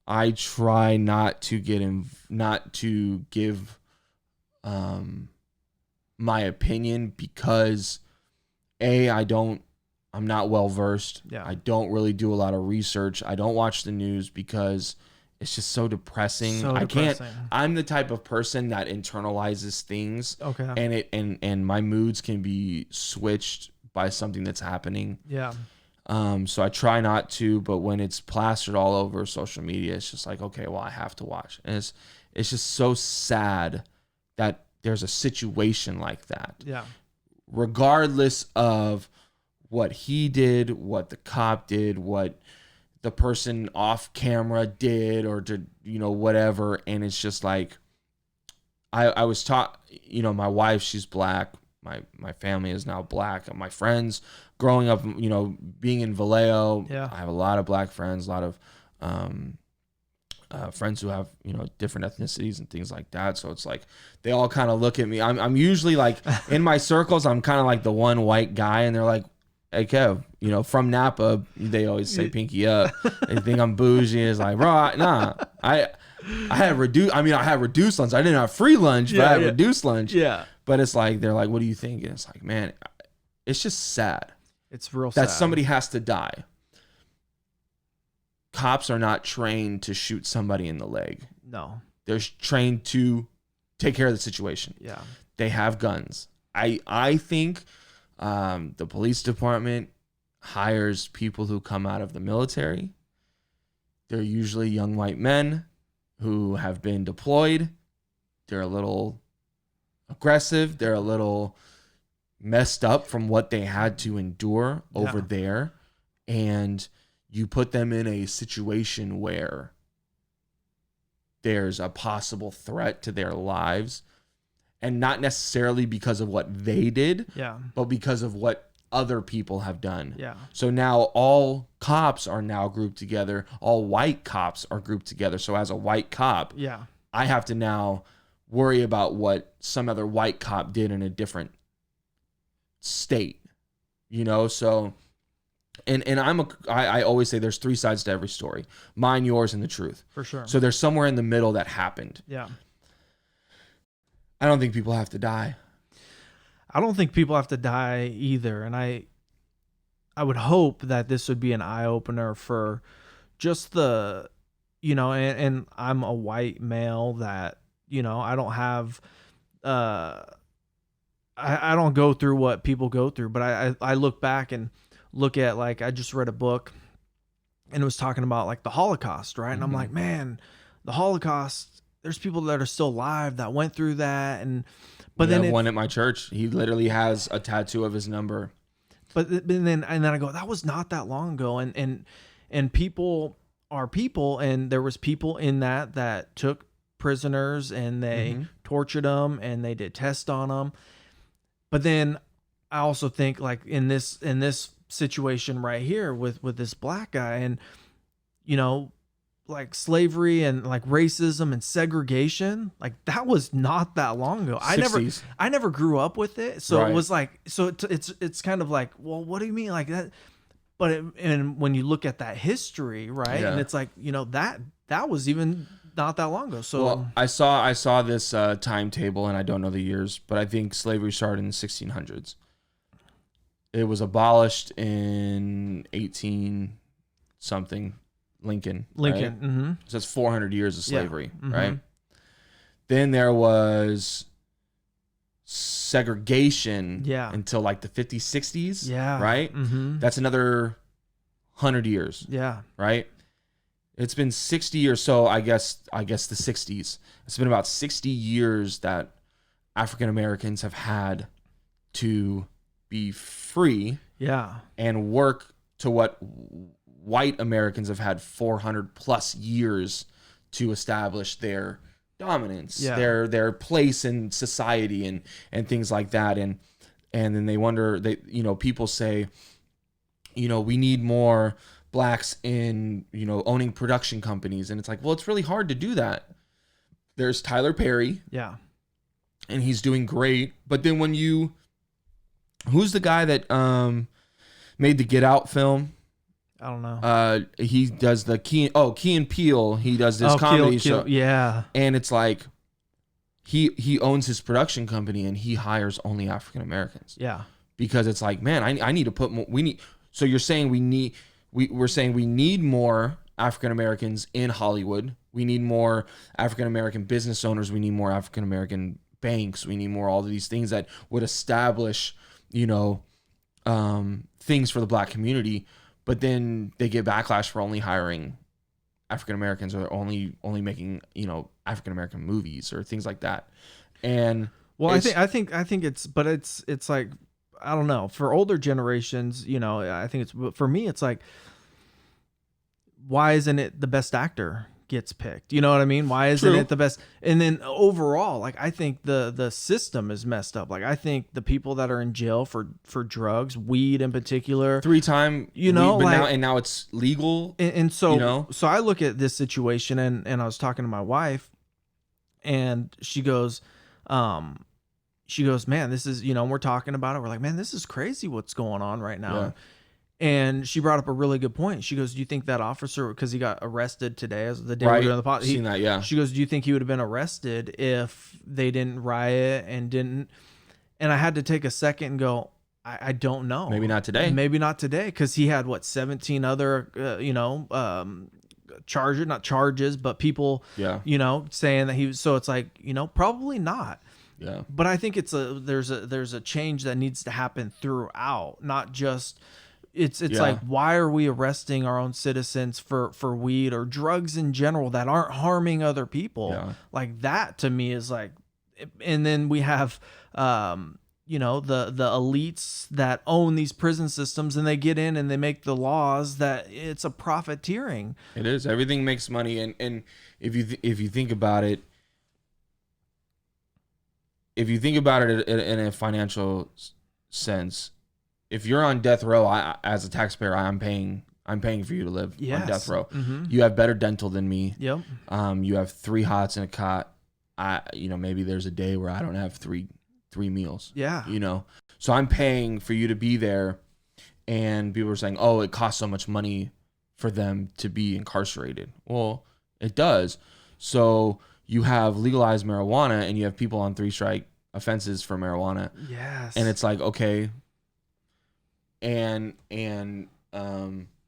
I try not to give my opinion because I'm not well versed. Yeah. I don't really do a lot of research. I don't watch the news because it's just so depressing. I'm the type of person that internalizes things. Okay. And my moods can be switched by something that's happening. Yeah. So I try not to, but when it's plastered all over social media, it's just like, okay, well, I have to watch. And it's just so sad that there's a situation like that. Yeah. Regardless of what he did, what the cop did, what the person off camera did, or did, whatever. And it's just like, I was taught, my wife, she's black. My family is now black. My friends growing up, being in Vallejo, yeah. I have a lot of black friends, a lot of friends who have, different ethnicities and things like that. So it's like, they all kind of look at me. I'm usually like, in my circles, I'm kind of like the one white guy, and they're like, hey, Kev, from Napa, they always say pinky up. They think I'm bougie. It's like, bro, nah. I had reduced lunch. I didn't have free lunch, but I had reduced lunch. Yeah. But it's like, they're like, what do you think? And it's like, man, it's just sad. It's real sad. That somebody has to die. Cops are not trained to shoot somebody in the leg. No. They're trained to take care of the situation. Yeah. They have guns. I think the police department hires people who come out of the military. They're usually young white men who have been deployed. They're a little aggressive. They're a little messed up from what they had to endure over there. And you put them in a situation where there's a possible threat to their lives, and not necessarily because of what they did, but because of what other people have done. Yeah. So now all cops are now grouped together. All white cops are grouped together. So as a white cop, I have to now worry about what some other white cop did in a different state, so, and I always say there's three sides to every story: mine, yours, and the truth. For sure. So there's somewhere in the middle that happened. Yeah. I don't think people have to die. I don't think people have to die either. And I would hope that this would be an eye opener for just the, and I'm a white male that, I don't have, I don't go through what people go through, but I look back and look at, like, I just read a book and it was talking about like the Holocaust, right? And I'm like, man, the Holocaust, there's people that are still alive that went through that. But we then have one at my church. He literally has a tattoo of his number. But then I go, that was not that long ago. And people are people. And there was people in that took prisoners and they tortured them and they did tests on them. But then I also think, like, in this situation right here with this black guy, and, like slavery and like racism and segregation, like that was not that long ago. 60s. I never grew up with it. So Right. it was like, it's kind of like, well, what do you mean like that? But and when you look at that history, right. Yeah. And it's like, that was even not that long ago. So well, I saw this timetable, and I don't know the years, but I think slavery started in the 1600s. It was abolished in 18 something. Lincoln. Right? Mm-hmm. So that's 400 years of slavery, Mm-hmm. right? Then there was segregation until like the 50s, 60s, right? Mm-hmm. That's another 100 years, right? It's been 60 years, so I guess the 60s. It's been about 60 years that African Americans have had to be free, and work to what white Americans have had 400 plus years to establish their dominance, their place in society, and things like that. And And then they wonder, people say, we need more blacks in, owning production companies. And it's like, well, it's really hard to do that. There's Tyler Perry. Yeah. And he's doing great. But then who's the guy that made the Get Out film? I don't know. He does the Key and Peele. He does this comedy show. Yeah. And it's like he owns his production company and he hires only African Americans. Yeah. Because it's like, man, I need to put more. So you're saying we're saying we need more African Americans in Hollywood. We need more African American business owners. We need more African American banks. We need more all of these things that would establish, things for the black community. But then they get backlash for only hiring African Americans or only making, African American movies or things like that. And well, I think it's like, I don't know, for older generations, I think for me, it's like, why isn't it the best actor gets picked? You know what I mean? Why isn't it the best? And then overall, like, I think the system is messed up. Like, I think the people that are in jail for drugs, weed in particular, 3-time, now it's legal. And so, so I look at this situation and I was talking to my wife and she goes, man, this is, we're talking about it. We're like, man, this is crazy what's going on right now. Yeah. And she brought up a really good point. She goes, do you think that officer, because he got arrested today, as the day we were doing the podcast, seen that, yeah. She goes, do you think he would have been arrested if they didn't riot and didn't? And I had to take a second and go, I don't know. Maybe not today. Because he had 17 other, charges, not charges, but people, saying that he was. So it's like, probably not. Yeah. But I think there's a change that needs to happen throughout, not just. It's like, why are we arresting our own citizens for weed or drugs in general that aren't harming other people? Yeah. Like, that to me is like, and then we have, the elites that own these prison systems and they get in and they make the laws that it's a profiteering. It is. Everything makes money. And if you think about it, in a financial sense, if you're on death row, as a taxpayer, I'm paying for you to live on death row. Mm-hmm. You have better dental than me. Yep. You have 3 hots and a cot. Maybe there's a day where I don't have three meals. Yeah. So I'm paying for you to be there, and people are saying, "Oh, it costs so much money for them to be incarcerated." Well, it does. So you have legalized marijuana, and you have people on 3-strike offenses for marijuana. Yes. And it's like, okay. And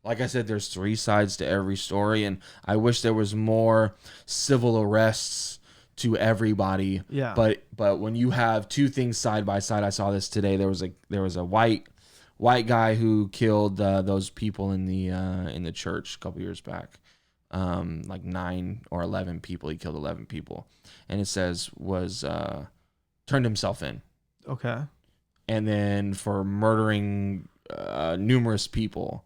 like I said, there's 3 sides to every story, and I wish there was more civil arrests to everybody. Yeah. But when you have 2 things side by side, I saw this today. There was a white guy who killed those people in the church a couple years back. Like 9 or 11 people. He killed 11 people, and it says was turned himself in. Okay. And then for murdering numerous people,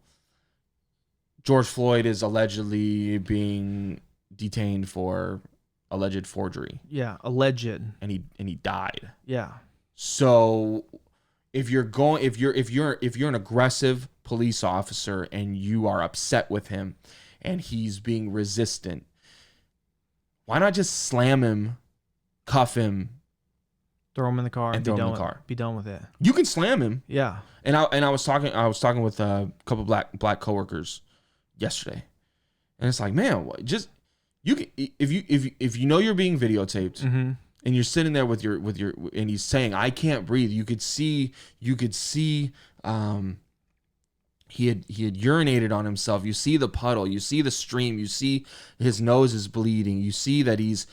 George Floyd is allegedly being detained for alleged forgery. Yeah, alleged. And he died. Yeah. So if you're an aggressive police officer and you are upset with him and he's being resistant, why not just slam him, cuff him, throw him in the car and be throw him in the car? Be done with it. You can slam him. Yeah. And I was talking with a couple black coworkers yesterday, and it's like, man, just you can, if you know you're being videotaped, mm-hmm. and you're sitting there with your and he's saying, I can't breathe. You could see he had urinated on himself. You see the puddle, you see the stream, you see his nose is bleeding, you see that he's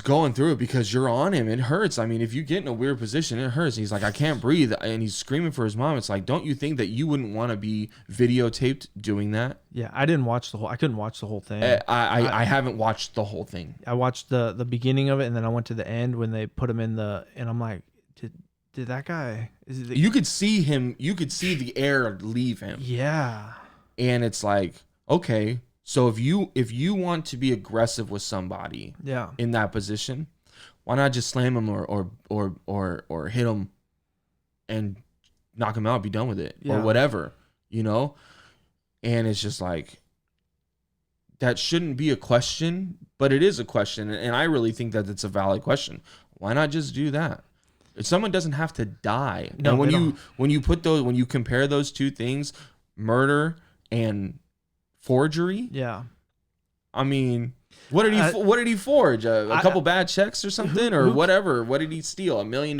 going through it because you're on him. It hurts. I mean, if you get in a weird position, it hurts. He's like, I can't breathe. And he's screaming for his mom. It's like, don't you think that you wouldn't want to be videotaped doing that? Yeah. I couldn't watch the whole thing. I haven't watched the whole thing. I watched the beginning of it, and then I went to the end when they put him in and I'm like, did that guy, you could see him. You could see the air leave him. Yeah. And it's like, okay. So if you want to be aggressive with somebody, yeah, in that position, why not just slam him or hit him and knock him out, be done with it, Yeah. or whatever, you know? And it's just like, that shouldn't be a question, but it is a question. And I really think that it's a valid question. Why not just do that? If someone doesn't have to die. No, and when you compare those two things, murder and forgery, Yeah. I mean, what did he forge? A couple bad checks or something, or whatever? What did he steal? $1 million?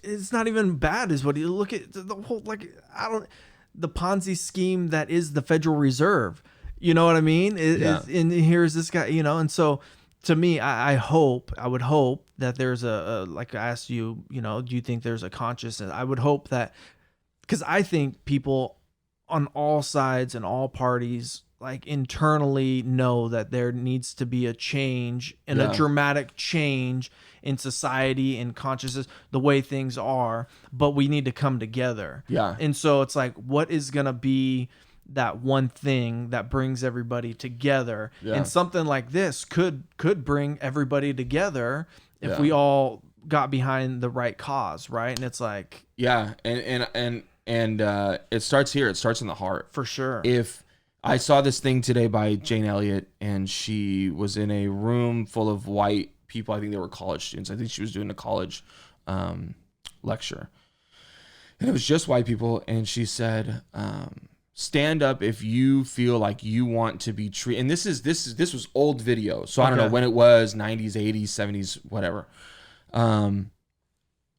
It's not even bad, is what you look at the whole, like, the Ponzi scheme that is the Federal Reserve. You know what I mean? And here's this guy, you know, and so to me, I would hope that there's like I asked you, you know, do you think there's a consciousness? I would hope that, because I think people on all sides and all parties, like, internally know that there needs to be a change and a dramatic change in society and consciousness, the way things are, but we need to come together. Yeah. And so it's like, what is going to be that one thing that brings everybody together? And something like this could bring everybody together if we all got behind the right cause, right? And it's like, and it starts here. It starts in the heart, for sure. If I saw this thing today by Jane Elliott, and she was in a room full of white people. I think they were college students. I think she was doing a college lecture, and it was just white people. And she said, stand up if you feel like you want to be treated. And this was old video, so I don't know when it was, 90s, 80s, 70s, whatever.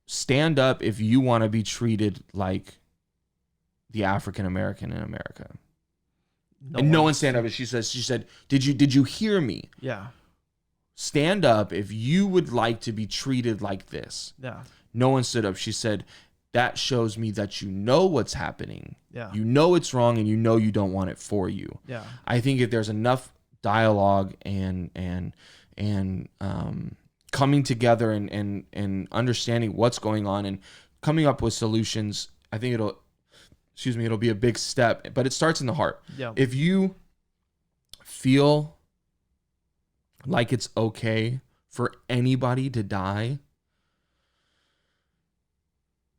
Stand up if you want to be treated like the African American in America. No one stand up. And she said, did you hear me? Yeah. Stand up if you would like to be treated like this. Yeah. No one stood up. She said, that shows me that you know what's happening. Yeah. You know it's wrong, and you know you don't want it for you. Yeah. I think if there's enough dialogue and coming together and understanding what's going on and coming up with solutions, I think it'll be a big step. But it starts in the heart. Yeah. If you feel like it's okay for anybody to die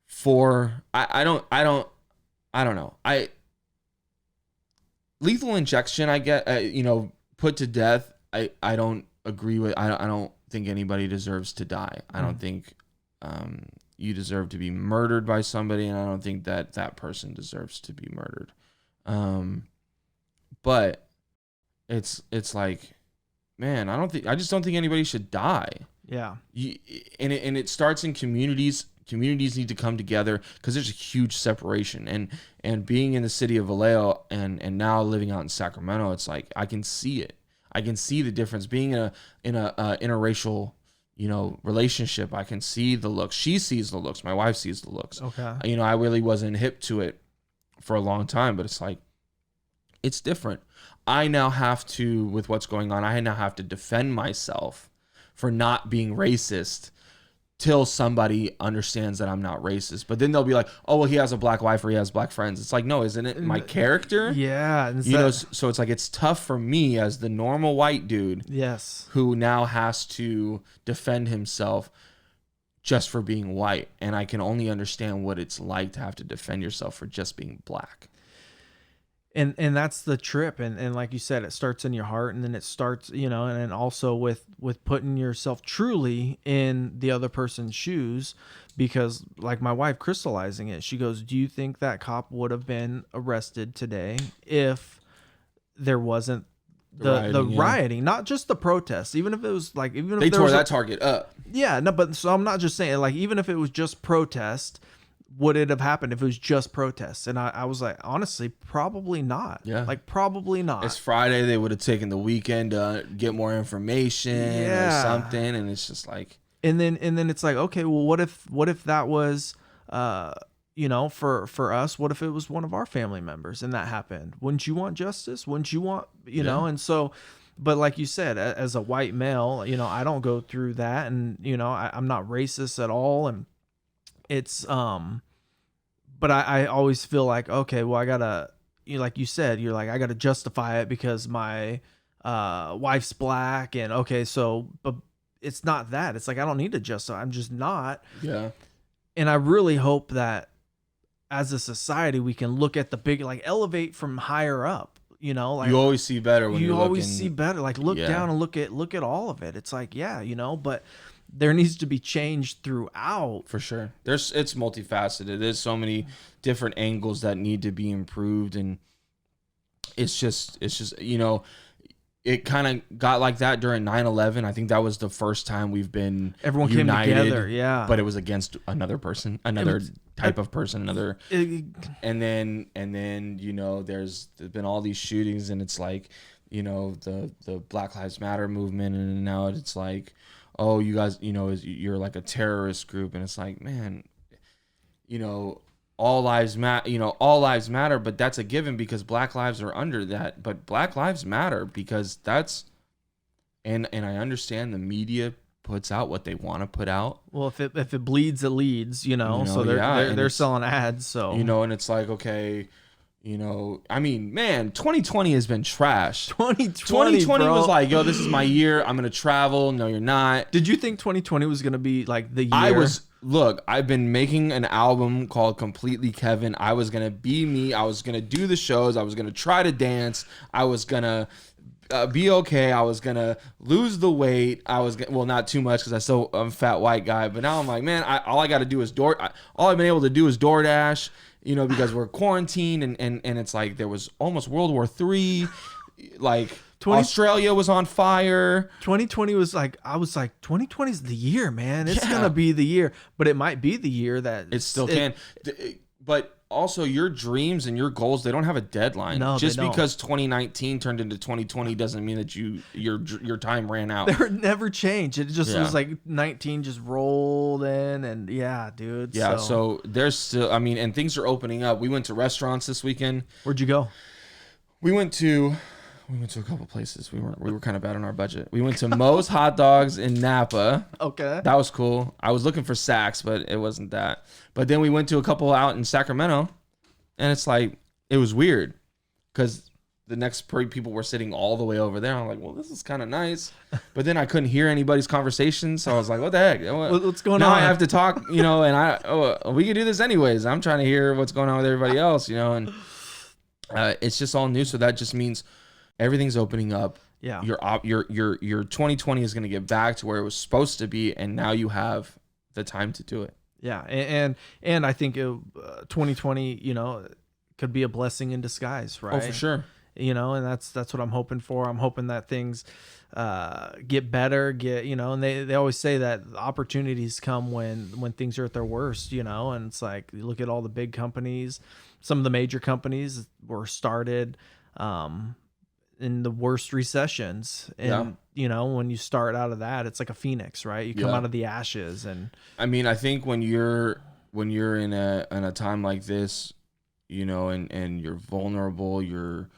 for, I don't know. Lethal injection, I get, put to death. I don't agree with, I don't think anybody deserves to die. I don't think, you deserve to be murdered by somebody, and I don't think that person deserves to be murdered. But it's like, man, I just don't think anybody should die. Yeah. And it starts in communities. Communities need to come together, because there's a huge separation. And being in the city of Vallejo and now living out in Sacramento, it's like, I can see it. I can see the difference. Being in a interracial, relationship, I can see the looks. She sees the looks. My wife sees the looks. Okay. I really wasn't hip to it for a long time, but it's like, it's different. I now have to, with what's going on, I now have to defend myself for not being racist till somebody understands that I'm not racist. But then they'll be like, oh, well, he has a black wife or he has black friends. It's like, no, isn't it my character? Yeah. So it's like, it's tough for me as the normal white dude. Yes. Who now has to defend himself just for being white. And I can only understand what it's like to have to defend yourself for just being black. And that's the trip. And like you said, it starts in your heart, and then it starts, and also with putting yourself truly in the other person's shoes, because like my wife crystallizing it, she goes, do you think that cop would have been arrested today if there wasn't the rioting, not just the protests, even if it was like, even if they there tore was that target up. Yeah. No, but so I'm not just saying, like, even if it was just protest, would it have happened if it was just protests? And I was like, honestly, probably not. Yeah. Like, probably not. It's Friday. They would have taken the weekend to get more information or something. And it's just like, and then it's like, okay, well, what if that was, for us, what if it was one of our family members and that happened? Wouldn't you want justice? Wouldn't you want, know? And so, but like you said, as a white male, I don't go through that, and, I'm not racist at all. And it's, but I always feel like, okay, well, I gotta, like you said, you're like, I gotta justify it because my wife's black, and okay, so, but it's not that. It's like, I don't need to justify. I'm just not. Yeah. And I really hope that as a society, we can look at the big, like elevate from higher up. You know, like You always see better when you you're always looking. see better. Like look Yeah. down and look at all of it. It's like, yeah, you know, but there needs to be change throughout. For sure. It's multifaceted. There's so many different angles that need to be improved, and it's just you know, it kind of got like that during 9/11. I think that was the first time we've been Everyone united, came together, yeah. But it was against another person, another type of person, another It- and then you know there's been all these shootings, and it's like, you know, the Black Lives Matter movement, and now it's like, oh, you guys, you know, you're like a terrorist group, and it's like, man, you know, all lives matter, you know, all lives matter, but that's a given because Black lives are under that. But Black lives matter because that's, and I understand the media puts out what they want to put out, well, if it bleeds, it leads. You know, You know, so and they're it's- selling ads. So you know, and it's like, okay, you know, I mean, man, 2020 has been trash. 2020 bro. was like, yo, this is my year. I'm gonna travel. No, you're not. Did you think 2020 was gonna be like the year? Look, I've been making an album called Completely Kevin. I was going to be me. I was going to do the shows. I was going to try to dance. I was going to be okay. I was going to lose the weight. Well, not too much because I'm a fat white guy. But now I'm like, man, all I got to do is all I've been able to do is DoorDash, you know, because we're quarantined. And it's like there was almost World War III. Like, Australia was on fire. 2020 was like, I was like, 2020 is the year, man. It's Yeah. gonna be the year, but it might be the year that It still can. But also your dreams and your goals, they don't have a deadline. No, they Just don't. because 2019 turned into 2020 doesn't mean that your time ran out. They would never change. It just Yeah. was like 19 just rolled in, and yeah, dude. Yeah, so there's still, I mean, and things are opening up. We went to restaurants this weekend. Where'd you go? We went to a couple places. We were kind of bad on our budget. We went to Moe's Hot Dogs in Napa. Okay. That was cool. I was looking for Saks, but it wasn't that. But then we went to a couple out in Sacramento, and it's like, it was weird because the next people were sitting all the way over there. I'm like, well, this is kind of nice. But then I couldn't hear anybody's conversation, so I was like, what the heck? What's going now on? I have to talk, you know, and we can do this anyways. I'm trying to hear what's going on with everybody else, you know, and it's just all new. So that just means everything's opening up. Yeah. Your 2020 is going to get back to where it was supposed to be, and now you have the time to do it. Yeah, and I think 2020, you know, could be a blessing in disguise, right? Oh, for sure. You know, and that's what I'm hoping for. I'm hoping that things get better, you know, and they always say that opportunities come when things are at their worst, you know, and it's like, you look at all the big companies, some of the major companies were started in the worst recessions, and you know, when you start out of that, it's like a phoenix, right? You come out of the ashes. And I mean, I think when you're in a time like this, you know, and you're vulnerable, you're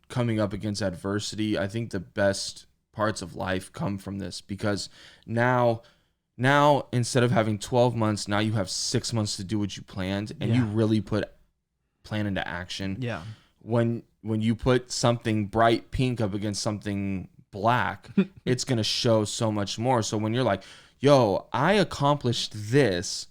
coming up against adversity, I think the best parts of life come from this, because now instead of having 12 months, now you have 6 months to do what you planned, and you really put plan into action. yeah, When you put something bright pink up against something black, it's going to show so much more. So when you're like, yo, I accomplished this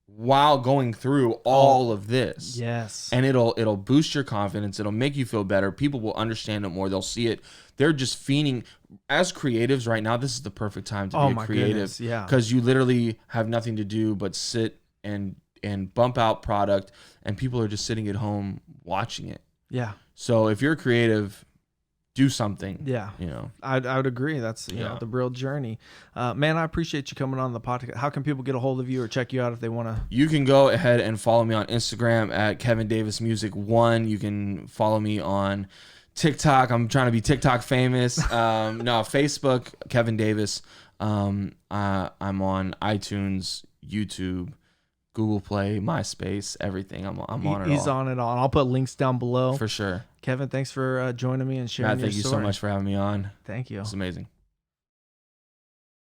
while going through all of this. yes, And it'll boost your confidence. It'll make you feel better. People will understand it more. They'll see it. They're just fiending. As creatives right now, this is the perfect time to be a creative. goodness, yeah. Because you literally have nothing to do but sit and bump out product, and people are just sitting at home watching it. yeah. So if you're creative, do something. Yeah, You know. I would agree. That's you know, the real journey. Man, I appreciate you coming on the podcast. How can people get a hold of you or check you out if they want to? You can go ahead and follow me on Instagram at Kevin Davis Music 1. You can follow me on TikTok. I'm trying to be TikTok famous. No, Facebook, Kevin Davis. I'm on iTunes, YouTube, Google Play, MySpace, everything. I'm on it all. He's on it all. I'll put links down below. For sure. Kevin, thanks for joining me and sharing Matt, your thank you story. so much for having me on. Thank you. It's amazing.